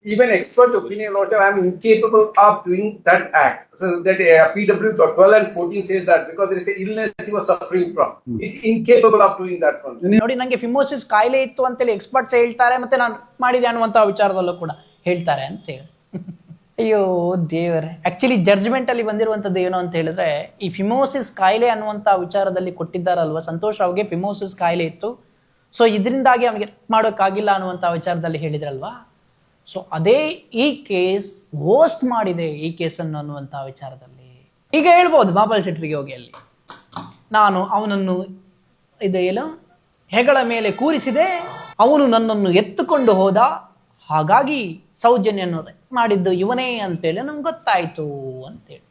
Even expert opinion, lordship, I am incapable of doing that act. So that PW 12 and 14 says that because there is an illness he was suffering from. He's incapable of doing that one. ನೋಡಿ, ನಂಗೆ ಫಿಮೋಸಿಸ್ ಕಾಯಿಲೆ ಇತ್ತು ಅಂತೇಳಿ experts ಹೇಳ್ತಾರೆ, ಮತ್ತೆ ನಾನು ಮಾಡಿದೆ ಅನ್ನುವಂಥ ವಿಚಾರದಲ್ಲೂ ಕೂಡ ಹೇಳ್ತಾರೆ ಅಂತೇಳಿ. ಅಯ್ಯೋ ದೇವರೇ, ಆಕ್ಚುಲಿ ಜಡ್ಜ್ಮೆಂಟ್ ಅಲ್ಲಿ ಬಂದಿರುವಂಥದ್ದು ಏನು ಅಂತ ಹೇಳಿದ್ರೆ, ಈ ಫಿಮೋಸಿಸ್ ಕಾಯಿಲೆ ಅನ್ನುವಂಥ ವಿಚಾರದಲ್ಲಿ ಕೊಟ್ಟಿದ್ದಾರಲ್ವ, ಸಂತೋಷ್ ರಾವ್ಗೆ ಫಿಮೋಸಿಸ್ ಕಾಯಿಲೆ ಇತ್ತು, ಸೊ ಇದರಿಂದಾಗಿ ಅವನಿಗೆ ಮಾಡೋಕ್ಕಾಗಿಲ್ಲ ಅನ್ನುವಂಥ ವಿಚಾರದಲ್ಲಿ ಹೇಳಿದ್ರಲ್ವಾ. ಸೊ ಅದೇ ಈ ಕೇಸ್ ವೋಸ್ಟ್ ಮಾಡಿದೆ ಈ ಕೇಸನ್ನು ಅನ್ನುವಂಥ ವಿಚಾರದಲ್ಲಿ. ಈಗ ಹೇಳ್ಬೋದು ಮಾಬಲ್ ಶೆಟ್ರಿಗೆ ಹೋಗಿ ಅಲ್ಲಿ ನಾನು ಅವನನ್ನು ಏನು ಹೆಗಳ ಮೇಲೆ ಕೂರಿಸಿದೆ, ಅವನು ನನ್ನನ್ನು ಎತ್ತುಕೊಂಡು ಹೋದ, ಹಾಗಾಗಿ ಸೌಜನ್ಯನ್ನು ಮಾಡಿದ್ದು ಇವನೇ ಅಂತೇಳಿ ನಮ್ಗೆ ಗೊತ್ತಾಯ್ತು ಅಂತೇಳಿ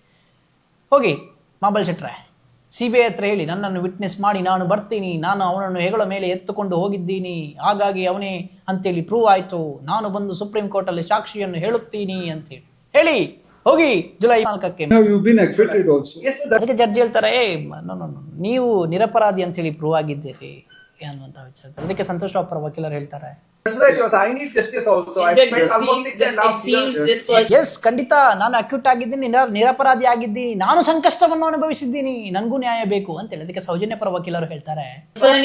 ಹೋಗಿ ಮಾಬಲ್ ಶೆಟ್ರೆ CBI ಹತ್ರ ಹೇಳಿ, ನನ್ನನ್ನು ವಿಟ್ನೆಸ್ ಮಾಡಿ ನಾನು ಬರ್ತೀನಿ, ನಾನು ಅವನನ್ನು ಹೆಗಳ ಮೇಲೆ ಎತ್ತುಕೊಂಡು ಹೋಗಿದ್ದೀನಿ, ಹಾಗಾಗಿ ಅವನೇ ಅಂತೇಳಿ ಪ್ರೂವ್ ಆಯ್ತು, ನಾನು ಬಂದು ಸುಪ್ರೀಂ ಕೋರ್ಟ್ ಅಲ್ಲಿ ಸಾಕ್ಷಿಯನ್ನು ಹೇಳುತ್ತೀನಿ ಅಂತೇಳಿ ಹೇಳಿ ಹೋಗಿ ಜುಲೈ 4ಕ್ಕೆ. Now you've been acquitted also. Yes, but ಅದಕ್ಕೆ ಜಡ್ಜ್ ಹೇಳ್ತಾರೆ, ನೀವು ನಿರಪರಾಧಿ ಅಂತೇಳಿ ಪ್ರೂವ್ ಆಗಿದ್ದೀರಿ ಅನ್ನುವಂಥ ವಿಚಾರ. ಅದಕ್ಕೆ ಸಂತೋಷ್ ರಾವ್ ಪರ ವಕೀಲರು ಹೇಳ್ತಾರೆ, that's right. Because I need justice also. I That spent almost 6.5 years. this person S, ಖಂಡಿತ ನಾನು ಅಕ್ಯೂಟ್ ಆಗಿದ್ದೀನಿ, ನಿರಪರಾಧಿ ಆಗಿದ್ದೀನಿ, ನಾನು ಸಂಕಷ್ಟವನ್ನು ಅನುಭವಿಸಿದ್ದೀನಿ, ನನಗೂ ನ್ಯಾಯ ಬೇಕು ಅಂತ ಹೇಳಿ ಅದಕ್ಕೆ ಸೌಜನ್ಯ ಪರ ವಕೀಲರು ಹೇಳ್ತಾರೆ.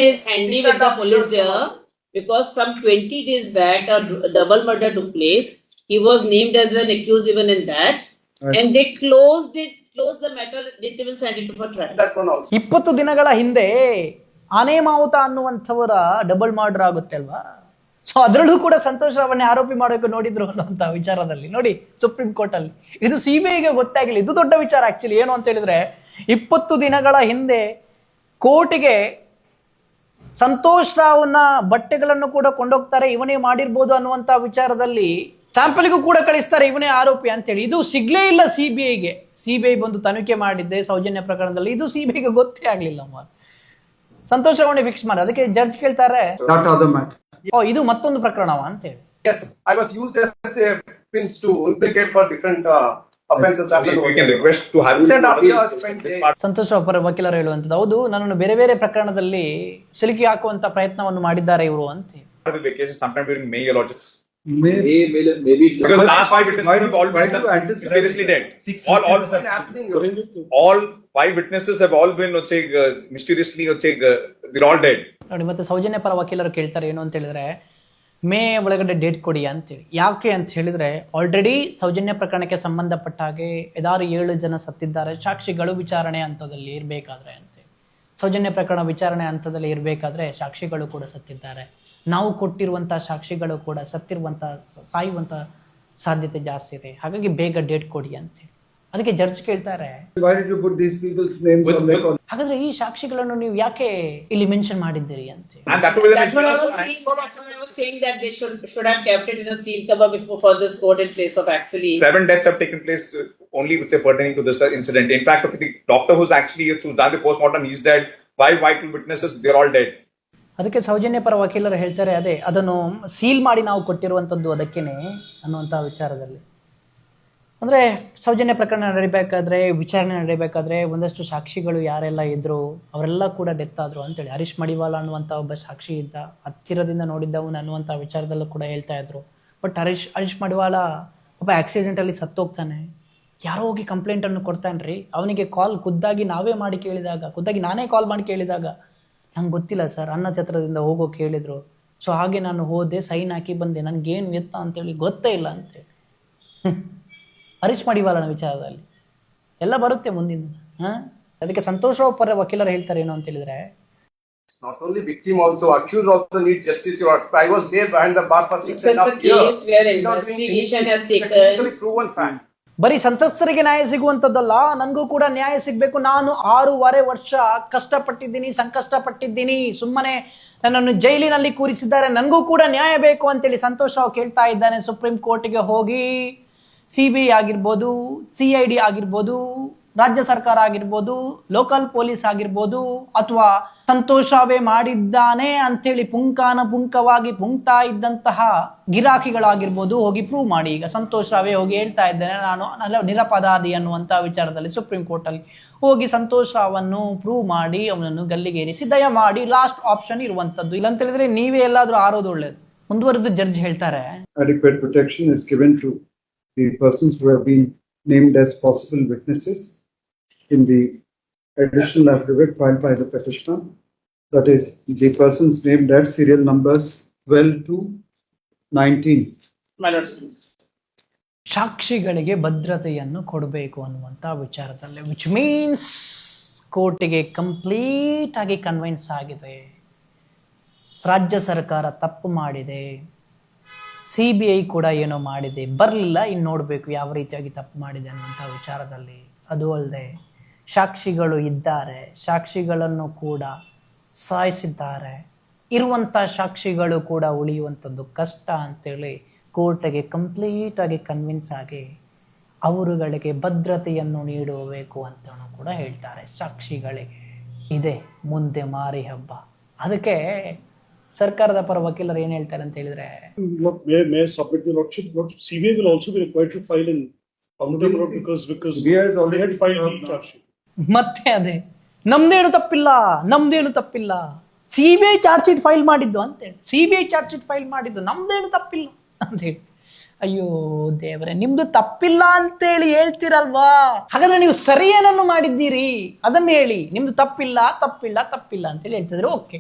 is angry with the police there because some 20 days back a double murder took place. He was named as an accused even in that, and they closed the matter, didn't even send it for trial. That one also. 20 ದಿನಗಳ ಹಿಂದೆ ಆನೆ ಮಾವುತ ಅನ್ನುವಂಥವರ double murder ಆಗುತ್ತೆ ಅಲ್ವಾ. So ಅದರಲ್ಲೂ ಕೂಡ ಸಂತೋಷ್ ರಾವನ್ನೇ ಆರೋಪಿ ಮಾಡೋಕೆ ನೋಡಿದ್ರು ಅನ್ನುವಂಥ ವಿಚಾರದಲ್ಲಿ ನೋಡಿ ಸುಪ್ರೀಂ ಕೋರ್ಟ್ ಅಲ್ಲಿ ಇದು CBIಗೆ ಗೊತ್ತಾಗಿಲ್ಲ. ಇದು ದೊಡ್ಡ ವಿಚಾರ ಆಕ್ಚುಲಿ. ಏನು ಅಂತ ಹೇಳಿದ್ರೆ 20 ದಿನಗಳ ಹಿಂದೆ ಕೋರ್ಟಿಗೆ ಸಂತೋಷ್ ರಾವ್ನ ಬಟ್ಟೆಗಳನ್ನು ಕೂಡ ಕೊಂಡೋಗ್ತಾರೆ, ಇವನೇ ಮಾಡಿರ್ಬೋದು ಅನ್ನುವಂಥ ವಿಚಾರದಲ್ಲಿ ಸ್ಯಾಂಪಲ್ಗೂ ಕೂಡ ಕಳಿಸ್ತಾರೆ, ಇವನೇ ಆರೋಪಿ ಅಂತೇಳಿ. ಇದು ಸಿಗ್ಲೇ ಇಲ್ಲ CBIಗೆ. CBI ಬಂದು ತನಿಖೆ ಮಾಡಿದ್ದೆ ಸೌಜನ್ಯ ಪ್ರಕರಣದಲ್ಲಿ, ಇದು CBIಗೆ ಗೊತ್ತೇ ಆಗ್ಲಿಲ್ಲ. ಸಂತೋಷ್ ರಾವ್ನೆ ಫಿಕ್ಸ್ ಮಾಡಿ. ಅದಕ್ಕೆ ಜಡ್ಜ್ ಕೇಳ್ತಾರೆ, That other matter. ಓ ಇದು ಮತ್ತೊಂದು ಪ್ರಕರಣವ ಅಂತೇಳಿ. Yes, I was used as a pins to implicate for different offences. We can request to have 6.5 years spent there. Santosh Rao ಪರ ವಕೀಲರು ಹೇಳುವಂಥದ್ದು, ಹೌದು ನನ್ನನ್ನು ಬೇರೆ ಬೇರೆ ಪ್ರಕರಣದಲ್ಲಿ ಸಿಲುಕಿ ಹಾಕುವಂತ ಪ್ರಯತ್ನವನ್ನು ಮಾಡಿದ್ದಾರೆ ಇವರು ಅಂತ. the vacation sometime during May, your lordships. Maybe. Maybe. Because the last 5 witnesses have all why been do you anticipate- mysteriously dead. It's been happening. All 5 witnesses have all been, let's say, mysteriously, let's say, they're all dead. ನೋಡಿ, ಮತ್ತೆ ಸೌಜನ್ಯ ಪರ ವಕೀಲರು ಕೇಳ್ತಾರೆ ಏನು ಅಂತ ಹೇಳಿದ್ರೆ, ಮೇ ಒಳಗಡೆ date ಕೊಡಿ ಅಂತೇಳಿ. ಯಾಕೆ ಅಂತ ಹೇಳಿದ್ರೆ, ಆಲ್ರೆಡಿ ಸೌಜನ್ಯ ಪ್ರಕರಣಕ್ಕೆ ಸಂಬಂಧಪಟ್ಟ ಹಾಗೆ 7 ಜನ ಸತ್ತಿದ್ದಾರೆ. ಸಾಕ್ಷಿಗಳು ವಿಚಾರಣೆ ಹಂತದಲ್ಲಿ ಇರಬೇಕಾದ್ರೆ ಅಂತೇಳಿ, ಸೌಜನ್ಯ ಪ್ರಕರಣ ವಿಚಾರಣೆ ಹಂತದಲ್ಲಿ ಇರಬೇಕಾದ್ರೆ ಸಾಕ್ಷಿಗಳು ಕೂಡ ಸತ್ತಿದ್ದಾರೆ. ನಾವು ಕೊಟ್ಟಿರುವಂಥ ಸಾಕ್ಷಿಗಳು ಕೂಡ ಸಾಯುವಂಥ ಸಾಧ್ಯತೆ ಜಾಸ್ತಿ ಇದೆ. ಹಾಗಾಗಿ ಬೇಗ ಡೇಟ್ ಕೊಡಿ ಅಂತೇಳಿ. ಅದಕ್ಕೆ ಜಡ್ಜ್ ಕೇಳ್ತಾರೆ, Why did you put these people's names on record? ಹಾಗಾದ್ರೆ ಈ ಸಾಕ್ಷಿಗಳನ್ನು ನೀವು ಯಾಕೆ ಇಲ್ಲಿ ಮೆನ್ಷನ್ ಮಾಡಿದ್ದೀರಿ ಅಂತ. And that was That's what I was saying that they should have kept it in a seal cover before for this court in place of actually. 7 deaths have taken place only which are pertaining to this incident. In fact, the doctor who's done the postmortem, he's dead. 5 vital witnesses, they're all dead. ಅದಕ್ಕೆ ಸೌಜನ್ಯ ಪರ ವಕೀಲರು ಹೇಳ್ತಾರೆ, ಅದೇ ಅದನ್ನು seal ಮಾಡಿ ನಾವು ಕೊಟ್ಟಿರುವಂಥದ್ದು ಅದಕ್ಕೇನೆ ಅನ್ನುವಂಥ ವಿಚಾರದಲ್ಲಿ. ಅಂದರೆ ಸೌಜನ್ಯ ಪ್ರಕರಣ ನಡಿಬೇಕಾದ್ರೆ, ವಿಚಾರಣೆ ನಡಿಬೇಕಾದ್ರೆ ಒಂದಷ್ಟು ಸಾಕ್ಷಿಗಳು ಯಾರೆಲ್ಲ ಇದ್ರು ಅವರೆಲ್ಲ ಕೂಡ ಡೆತ್ ಆದರು ಅಂತೇಳಿ. ಹರೀಶ್ ಮಡಿವಾಳ ಅನ್ನುವಂಥ ಒಬ್ಬ ಸಾಕ್ಷಿ ಇದ್ದ, ಹತ್ತಿರದಿಂದ ನೋಡಿದ್ದವನು ಅನ್ನುವಂಥ ವಿಚಾರದಲ್ಲೂ ಕೂಡ ಹೇಳ್ತಾ ಇದ್ರು. ಬಟ್ ಹರೀಶ್ ಮಡಿವಾಳ ಒಬ್ಬ ಆಕ್ಸಿಡೆಂಟಲ್ಲಿ ಸತ್ತೋಗ್ತಾನೆ. ಯಾರೋ ಹೋಗಿ ಕಂಪ್ಲೇಂಟನ್ನು ಕೊಡ್ತಾನೆ ರೀ. ಅವನಿಗೆ ಕಾಲ್ ಖುದ್ದಾಗಿ ನಾನೇ ಕಾಲ್ ಮಾಡಿ ಕೇಳಿದಾಗ, ನಂಗೆ ಗೊತ್ತಿಲ್ಲ ಸರ್, ಅನ್ನ ಛತ್ರದಿಂದ ಹೋಗೋಕೆ ಹೇಳಿದರು, ಸೊ ಹಾಗೆ ನಾನು ಹೋದೆ, ಸೈನ್ ಹಾಕಿ ಬಂದೆ, ನನಗೇನು ಎತ್ತ ಅಂತೇಳಿ ಗೊತ್ತೇ ಇಲ್ಲ ಅಂತೇಳಿ. ಹರೀಶ್ ಮಡಿವಾಳನ ವಿಚಾರದಲ್ಲಿ ಎಲ್ಲ ಬರುತ್ತೆ ಮುಂದಿನ. ಅದಕ್ಕೆ ಸಂತೋಷ್ ರಾವ್ ಪರ ವಕೀಲರು ಹೇಳ್ತಾರೆ ಏನು ಅಂತ ಹೇಳಿದ್ರೆ, Not only victim, also accused also need justice. I was there behind the bar for 6.5 It's just a years. case where without doing investigation anything. has It's a taken. clinically proven fact. ಬರೀ ಸಂತ್ರಸ್ತರಿಗೆ ನ್ಯಾಯ ಸಿಗುವಂಥದ್ದಲ್ಲ, ನನಗೂ ಕೂಡ ನ್ಯಾಯ ಸಿಗಬೇಕು. ನಾನು 6.5 ವರ್ಷ ಕಷ್ಟಪಟ್ಟಿದ್ದೀನಿ, ಸಂಕಷ್ಟಪಟ್ಟಿದ್ದೀನಿ, ಸುಮ್ಮನೆ ನನ್ನನ್ನು ಜೈಲಿನಲ್ಲಿ ಕೂರಿಸಿದ್ದಾರೆ, ನನಗೂ ಕೂಡ ನ್ಯಾಯ ಬೇಕು ಅಂತೇಳಿ ಸಂತೋಷ್ ರಾವ್ ಕೇಳ್ತಾ ಇದ್ದಾನೆ. ಸುಪ್ರೀಂ ಕೋರ್ಟ್ಗೆ ಹೋಗಿ CBI ಆಗಿರ್ಬೋದು, CID ಆಗಿರ್ಬೋದು, ರಾಜ್ಯ ಸರ್ಕಾರ ಆಗಿರ್ಬೋದು, ಲೋಕಲ್ ಪೊಲೀಸ್ ಆಗಿರ್ಬೋದು, ಅಥವಾ ಸಂತೋಷ್ ರಾವೇ ಮಾಡಿದ್ದಾನೆ ಅಂತೇಳಿ ಪುಂಖವಾಗಿ ಪುಂಕ್ತಾ ಇದ್ದಂತಹ ಗಿರಾಕಿಗಳಾಗಿರ್ಬೋದು, ಹೋಗಿ ಪ್ರೂವ್ ಮಾಡಿ. ಈಗ ಸಂತೋಷ್ ರಾವೇ ಹೋಗಿ ಹೇಳ್ತಾ ಇದ್ದೇನೆ ನಾನು ನಿರಪರಾಧಿ ಅನ್ನುವಂಥ ವಿಚಾರದಲ್ಲಿ ಸುಪ್ರೀಂ ಕೋರ್ಟಲ್ಲಿ ಹೋಗಿ ಸಂತೋಷ್ ರಾವನ್ನು ಪ್ರೂವ್ ಮಾಡಿ ಅವನನ್ನು ಗಲ್ಲಿಗೇರಿಸಿ ದಯಮಾಡಿ ಲಾಸ್ಟ್ ಆಪ್ಷನ್ ಇರುವಂಥದ್ದು. ಇಲ್ಲಂತ ಹೇಳಿದ್ರೆ ನೀವೇ ಎಲ್ಲಾದ್ರೂ ಆರೋದು ಒಳ್ಳೇದು. ಮುಂದುವರೆದು ಜಡ್ಜ್ ಹೇಳ್ತಾರೆ, Adequate protection is given to the persons who have been named as possible witnesses in the additional affidavit filed by the petitioner. That is, the persons named as serial numbers 12 to 19. My lords, please. ಸಾಕ್ಷಿಗಳಿಗೆ ಭದ್ರತೆಯನ್ನು ಕೊಡಬೇಕು ಅನ್ನುವಂಥ ವಿಚಾರದಲ್ಲಿ, which means ಕೋರ್ಟಿಗೆ complete ಆಗಿ convince ಆಗಿದೆ, ರಾಜ್ಯ ಸರ್ಕಾರ ತಪ್ಪು ಮಾಡಿದೆ, CBI ಕೂಡ ಏನೋ ಮಾಡಿದೆ, ಬರಲಿಲ್ಲ, ಇನ್ನು ನೋಡಬೇಕು ಯಾವ ರೀತಿಯಾಗಿ ತಪ್ಪು ಮಾಡಿದೆ ಅನ್ನುವಂಥ ವಿಚಾರದಲ್ಲಿ. ಅದು ಅಲ್ಲದೆ ಸಾಕ್ಷಿಗಳು ಇದ್ದಾರೆ, ಸಾಕ್ಷಿಗಳನ್ನು ಕೂಡ ಸಾಯಿಸಿದ್ದಾರೆ, ಇರುವಂಥ ಸಾಕ್ಷಿಗಳು ಕೂಡ ಉಳಿಯುವಂಥದ್ದು ಕಷ್ಟ ಅಂತೇಳಿ ಕೋರ್ಟಿಗೆ ಕಂಪ್ಲೀಟಾಗಿ ಕನ್ವಿನ್ಸ್ ಆಗಿ ಅವರುಗಳಿಗೆ ಭದ್ರತೆಯನ್ನು ನೀಡಬೇಕು ಅಂತಲೂ ಕೂಡ ಹೇಳ್ತಾರೆ ಸಾಕ್ಷಿಗಳಿಗೆ. ಇದೆ ಮುಂದೆ ಮಾರಿ ಹಬ್ಬ. ಅದಕ್ಕೆ ಸರ್ಕಾರದ ಪರ ವಕೀಲರು ಏನು ಹೇಳ್ತಾರೆ ಅಂತ ಹೇಳಿದ್ರೆ, May I submit the lordship? CBI will also be required to file in counter because CBI has already they had filed the filed. charge sheet. ಮತ್ತೆ ಅದೇ ನಮ್ದೇನು ತಪ್ಪಿಲ್ಲ, CBI ಚಾರ್ಜ್ ಶೀಟ್ ಫೈಲ್ ಮಾಡಿದ್ದು ಅಂತೇಳಿ, CBI ಚಾರ್ಜ್ ಶೀಟ್ ಫೈಲ್ ಮಾಡಿದ್ದು, ನಮ್ದೇನು ತಪ್ಪಿಲ್ಲ ಅಂತೇಳಿ. ಅಯ್ಯೋ ದೇವರೇ, ನಿಮ್ದು ತಪ್ಪಿಲ್ಲ ಅಂತೇಳಿ ಹೇಳ್ತೀರಲ್ವಾ, ಹಾಗಾದ್ರೆ ನೀವು ಸರಿ ಏನನ್ನು ಮಾಡಿದ್ದೀರಿ ಅದನ್ನ ಹೇಳಿ. ನಿಮ್ದು ತಪ್ಪಿಲ್ಲ ಅಂತೇಳಿ ಹೇಳ್ತಿದ್ರೆ ಓಕೆ,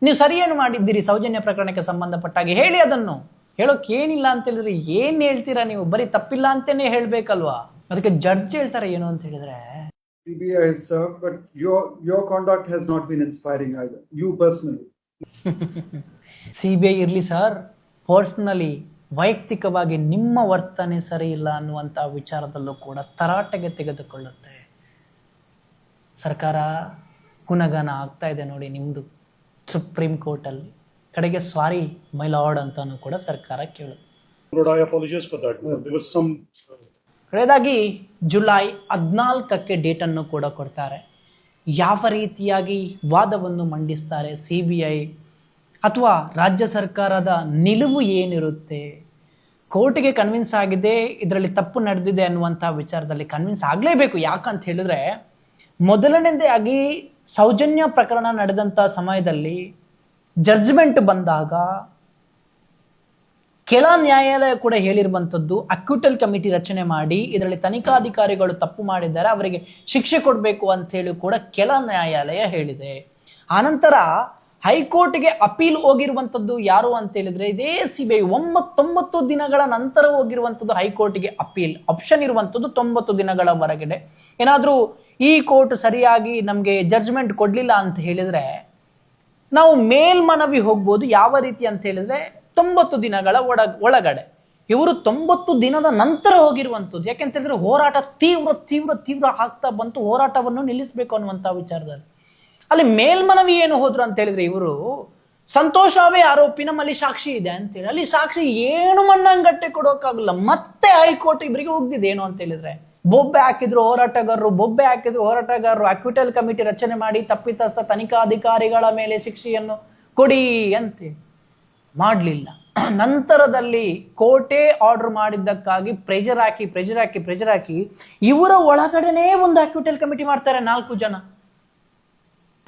ನೀವು ಸರಿ ಏನು ಮಾಡಿದ್ದೀರಿ ಸೌಜನ್ಯ ಪ್ರಕರಣಕ್ಕೆ ಸಂಬಂಧಪಟ್ಟಾಗಿ ಹೇಳಿ. ಅದನ್ನು ಹೇಳೋಕೆ ಏನಿಲ್ಲ ಅಂತ ಹೇಳಿದ್ರೆ ಏನ್ ಹೇಳ್ತೀರಾ ನೀವು, ಬರೀ ತಪ್ಪಿಲ್ಲ ಅಂತೇನೆ ಹೇಳ್ಬೇಕಲ್ವಾ. ಅದಕ್ಕೆ ಜಡ್ಜ್ ಹೇಳ್ತಾರೆ ಏನು ಅಂತ ಹೇಳಿದ್ರೆ, CBI has served, but your conduct has not been inspiring either. You personally. CBI ಇರಲಿ ಸರ್, ಪರ್ಸ್ನಲಿ ವೈಯಕ್ತಿಕವಾಗಿ ನಿಮ್ಮ ವರ್ತನೆ ಸರಿ ಇಲ್ಲ ಅನ್ನುವಂಥ ವಿಚಾರದಲ್ಲೂ ಕೂಡ ತರಾಟೆಗೆ ತೆಗೆದುಕೊಳ್ಳುತ್ತೆ. ಸರ್ಕಾರ ಗುಣಗಾನ ಆಗ್ತಾ ಇದೆ ನೋಡಿ ನಿಮ್ಮದು ಸುಪ್ರೀಂ ಕೋರ್ಟಲ್ಲಿ. ಕಡೆಗೆ ಸಾರಿ ಮೈ ಲಾರ್ಡ್ ಅಂತಾನು ಕೂಡ ಸರ್ಕಾರ ಕೇಳುತ್ತೆ. Lord, I apologize for that. There was some ಕಡೆಯದಾಗಿ ಜುಲೈ 14ಕ್ಕೆ ಡೇಟನ್ನು ಕೂಡ ಕೊಡ್ತಾರೆ. ಯಾವ ರೀತಿಯಾಗಿ ವಾದವನ್ನು ಮಂಡಿಸ್ತಾರೆ CBI ಅಥವಾ ರಾಜ್ಯ ಸರ್ಕಾರದ ನಿಲುವು ಏನಿರುತ್ತೆ? ಕೋರ್ಟ್ಗೆ ಕನ್ವಿನ್ಸ್ ಆಗಿದೆ ಇದರಲ್ಲಿ ತಪ್ಪು ನಡೆದಿದೆ ಅನ್ನುವಂಥ ವಿಚಾರದಲ್ಲಿ ಕನ್ವಿನ್ಸ್ ಆಗಲೇಬೇಕು. ಯಾಕಂತ ಹೇಳಿದ್ರೆ ಮೊದಲನೇದಾಗಿ ಸೌಜನ್ಯ ಪ್ರಕರಣ ನಡೆದಂಥ ಸಮಯದಲ್ಲಿ ಜಡ್ಜ್ಮೆಂಟ್ ಬಂದಾಗ ಕೆಲ ನ್ಯಾಯಾಲಯ ಕೂಡ ಹೇಳಿರುವಂಥದ್ದು ಅಕ್ಯೂಟಲ್ ಕಮಿಟಿ ರಚನೆ ಮಾಡಿ ಇದರಲ್ಲಿ ತನಿಖಾಧಿಕಾರಿಗಳು ತಪ್ಪು ಮಾಡಿದ್ದಾರೆ, ಅವರಿಗೆ ಶಿಕ್ಷೆ ಕೊಡಬೇಕು ಅಂತ ಹೇಳಿ ಕೂಡ ಕೆಲ ನ್ಯಾಯಾಲಯ ಹೇಳಿದೆ. ಆನಂತರ ಹೈಕೋರ್ಟ್ಗೆ ಅಪೀಲ್ ಹೋಗಿರುವಂಥದ್ದು ಯಾರು ಅಂತ ಹೇಳಿದ್ರೆ ಇದೇ CBI. 90 ದಿನಗಳ ನಂತರ ಹೋಗಿರುವಂಥದ್ದು ಹೈಕೋರ್ಟ್ಗೆ ಅಪೀಲ್. ಆಪ್ಷನ್ ಇರುವಂಥದ್ದು 90 ದಿನಗಳ ಹೊರಗಡೆ ಏನಾದರೂ ಈ ಕೋರ್ಟ್ ಸರಿಯಾಗಿ ನಮಗೆ ಜಡ್ಜ್ಮೆಂಟ್ ಕೊಡಲಿಲ್ಲ ಅಂತ ಹೇಳಿದ್ರೆ ನಾವು ಮೇಲ್ಮನವಿ ಹೋಗ್ಬೋದು. ಯಾವ ರೀತಿ ಅಂತ ಹೇಳಿದ್ರೆ 90 ದಿನಗಳ ಒಳಗಡೆ. ಇವರು 90 ದಿನದ ನಂತರ ಹೋಗಿರುವಂಥದ್ದು. ಯಾಕೆಂತ ಹೇಳಿದ್ರೆ ಹೋರಾಟ ತೀವ್ರ ಆಗ್ತಾ ಬಂತು, ಹೋರಾಟವನ್ನು ನಿಲ್ಲಿಸಬೇಕು ಅನ್ನುವಂಥ ವಿಚಾರದಲ್ಲಿ. ಅಲ್ಲಿ ಮೇಲ್ಮನವಿ ಏನು ಹೋದ್ರು ಅಂತ ಹೇಳಿದ್ರೆ ಇವರು ಸಂತೋಷವೇ ಆರೋಪಿ, ನಮ್ಮಲ್ಲಿ ಸಾಕ್ಷಿ ಇದೆ ಅಂತೇಳಿ ಅಲ್ಲಿ ಸಾಕ್ಷಿ ಏನು ಮಣ್ಣಂಗಟ್ಟೆ ಕೊಡೋಕ್ಕಾಗಲ್ಲ. ಮತ್ತೆ ಹೈಕೋರ್ಟ್ ಇಬ್ಬರಿಗೆ ಹೋಗ್ದಿದೆ ಏನು ಅಂತ ಹೇಳಿದ್ರೆ ಬೊಬ್ಬೆ ಹಾಕಿದ್ರು ಹೋರಾಟಗಾರರು ಅಕ್ವಿಟಲ್ ಕಮಿಟಿ ರಚನೆ ಮಾಡಿ ತಪ್ಪಿತಸ್ಥ ತನಿಖಾಧಿಕಾರಿಗಳ ಮೇಲೆ ಶಿಕ್ಷೆಯನ್ನು ಕೊಡಿ ಅಂತ ಮಾಡಲಿಲ್ಲ. ನಂತರದಲ್ಲಿ ಕೋರ್ಟೇ ಆರ್ಡರ್ ಮಾಡಿದ್ದಕ್ಕಾಗಿ ಪ್ರೆಷರ್ ಹಾಕಿ ಇವರ ಒಳಗಡೆನೇ ಒಂದು ಅಕ್ವಿಟಲ್ ಕಮಿಟಿ ಮಾಡ್ತಾರೆ 4 ಜನ.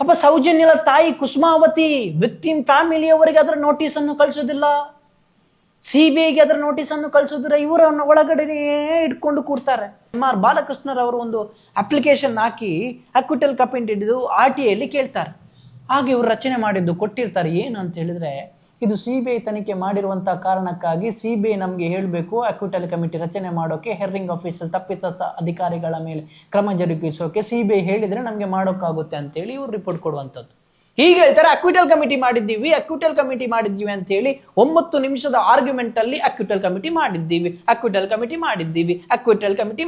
ಪಾಪ ಸೌಜನ್ಯದ ತಾಯಿ ಕುಸುಮಾವತಿ ವಿಕ್ಟಿಮ್ ಫ್ಯಾಮಿಲಿಯವರಿಗೆ ಅದರ ನೋಟಿಸ್ ಅನ್ನು ಕಳಿಸೋದಿಲ್ಲ, CBIಗೆ ಅದರ ನೋಟಿಸ್ ಅನ್ನು ಕಳಿಸೋದಿಲ್ಲ, ಇವರನ್ನು ಒಳಗಡೆನೇ ಇಟ್ಕೊಂಡು ಕೂರ್ತಾರೆ. MR ಬಾಲಕೃಷ್ಣರವರು ಒಂದು ಅಪ್ಲಿಕೇಶನ್ ಹಾಕಿ ಅಕ್ವಿಟಲ್ ಕಮಿಟಿ ಹಿಡಿದು RTIಯಲ್ಲಿ ಕೇಳ್ತಾರೆ. ಹಾಗೆ ಇವರು ರಚನೆ ಮಾಡಿದ್ದು ಕೊಟ್ಟಿರ್ತಾರೆ. ಏನು ಅಂತ ಹೇಳಿದ್ರೆ ಇದು CBI ತನಿಖೆ ಮಾಡಿರುವಂತಹ ಕಾರಣಕ್ಕಾಗಿ CBI ನಮಗೆ ಹೇಳಬೇಕು ಅಕ್ವಿಟಲ್ ಕಮಿಟಿ ರಚನೆ ಮಾಡೋಕೆ, ಹೆರಿಂಗ್ ಆಫೀಸರ್ ತಪ್ಪಿತಸ್ಥ ಅಧಿಕಾರಿಗಳ ಮೇಲೆ ಕ್ರಮ ಜರುಗಿಸೋಕೆ CBI ಹೇಳಿದ್ರೆ ನಮಗೆ ಮಾಡೋಕ್ಕಾಗುತ್ತೆ ಅಂತೇಳಿ ಇವ್ರು ರಿಪೋರ್ಟ್ ಕೊಡುವಂಥದ್ದು. ಹೀಗೆ ಹೇಳ್ತಾರೆ ಅಕ್ವಿಟಲ್ ಕಮಿಟಿ ಮಾಡಿದ್ದೀವಿ ಅಂತ ಹೇಳಿ 9 ನಿಮಿಷದ ಆರ್ಗ್ಯುಮೆಂಟ್ ಅಲ್ಲಿ ಅಕ್ವಿಟಲ್ ಕಮಿಟಿ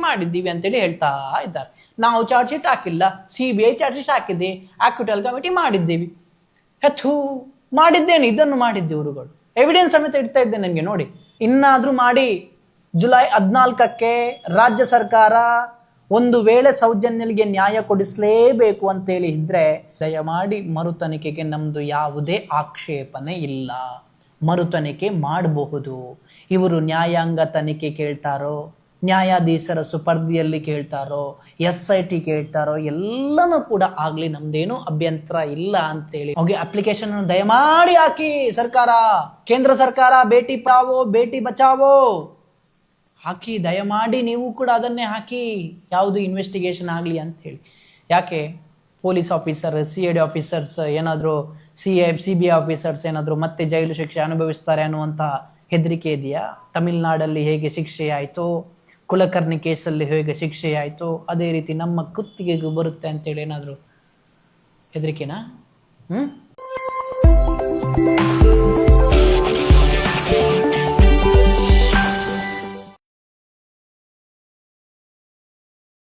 ಮಾಡಿದ್ದೀವಿ ಅಂತೇಳಿ ಹೇಳ್ತಾ ಇದ್ದಾರೆ. ನಾವು ಚಾರ್ಜ್ ಶೀಟ್ ಹಾಕಿಲ್ಲ, CBI ಚಾರ್ಜ್ ಶೀಟ್ ಹಾಕಿದೆ, ಅಕ್ವಿಟಲ್ ಕಮಿಟಿ ಮಾಡಿದ್ದೀವಿ. ಮಾಡಿದ್ದೇನೆ, ಇದನ್ನು ಮಾಡಿದ್ದೆ ಇವರುಗಳು, ಎವಿಡೆನ್ಸ್ ಸಮೇತ ಇಡ್ತಾ ಇದ್ದೆ ನನಗೆ ನೋಡಿ. ಇನ್ನಾದ್ರೂ ಮಾಡಿ ಜುಲೈ 14ಕ್ಕೆ ರಾಜ್ಯ ಸರ್ಕಾರ ಒಂದು ವೇಳೆ ಸೌಜನ್ಯನಿಗೆ ನ್ಯಾಯ ಕೊಡಿಸಲೇಬೇಕು ಅಂತೇಳಿ ಇದ್ರೆ ದಯಮಾಡಿ ಮರುತನಿಖೆಗೆ ನಮ್ದು ಯಾವುದೇ ಆಕ್ಷೇಪಣೆ ಇಲ್ಲ, ಮರುತನಿಖೆ ಮಾಡಬಹುದು. ಇವರು ನ್ಯಾಯಾಂಗ ತನಿಖೆ ಕೇಳ್ತಾರೋ, ನ್ಯಾಯಾಧೀಶರ ಸುಪರ್ದಿಯಲ್ಲಿ ಕೇಳ್ತಾರೋ, SIT ಕೇಳ್ತಾರೋ, ಎಲ್ಲನೂ ಕೂಡ ಆಗ್ಲಿ, ನಮ್ದೇನು ಅಭ್ಯಂತರ ಇಲ್ಲ ಅಂತೇಳಿ ಹೋಗಿ ಅಪ್ಲಿಕೇಶನ್ ಅನ್ನು ದಯಮಾಡಿ ಹಾಕಿ ಸರ್ಕಾರ, ಕೇಂದ್ರ ಸರ್ಕಾರ, ಬೇಟಿ ಪಾವೋ ಬೇಟಿ ಬಚಾವೋ ಹಾಕಿ, ದಯಮಾಡಿ ನೀವು ಕೂಡ ಅದನ್ನೇ ಹಾಕಿ, ಯಾವುದು ಇನ್ವೆಸ್ಟಿಗೇಷನ್ ಆಗಲಿ ಅಂತ ಹೇಳಿ. ಯಾಕೆ ಪೊಲೀಸ್ ಆಫೀಸರ್, CID ಆಫೀಸರ್ಸ್ ಏನಾದರೂ CBI ಆಫೀಸರ್ಸ್ ಏನಾದರೂ ಮತ್ತೆ ಜೈಲು ಶಿಕ್ಷೆ ಅನುಭವಿಸ್ತಾರೆ ಅನ್ನುವಂಥ ಹೆದರಿಕೆ ಇದೆಯಾ? ತಮಿಳುನಾಡಲ್ಲಿ ಹೇಗೆ ಶಿಕ್ಷೆ ಆಯಿತು, ಕುಲಕರ್ಣಿ ಕೇಸಲ್ಲಿ ಹೇಗೆ ಶಿಕ್ಷೆ ಆಯಿತು, ಅದೇ ರೀತಿ ನಮ್ಮ ಕುತ್ತಿಗೆಗೂ ಬರುತ್ತೆ ಅಂತೇಳಿ ಏನಾದರೂ ಹೆದರಿಕೆನಾ?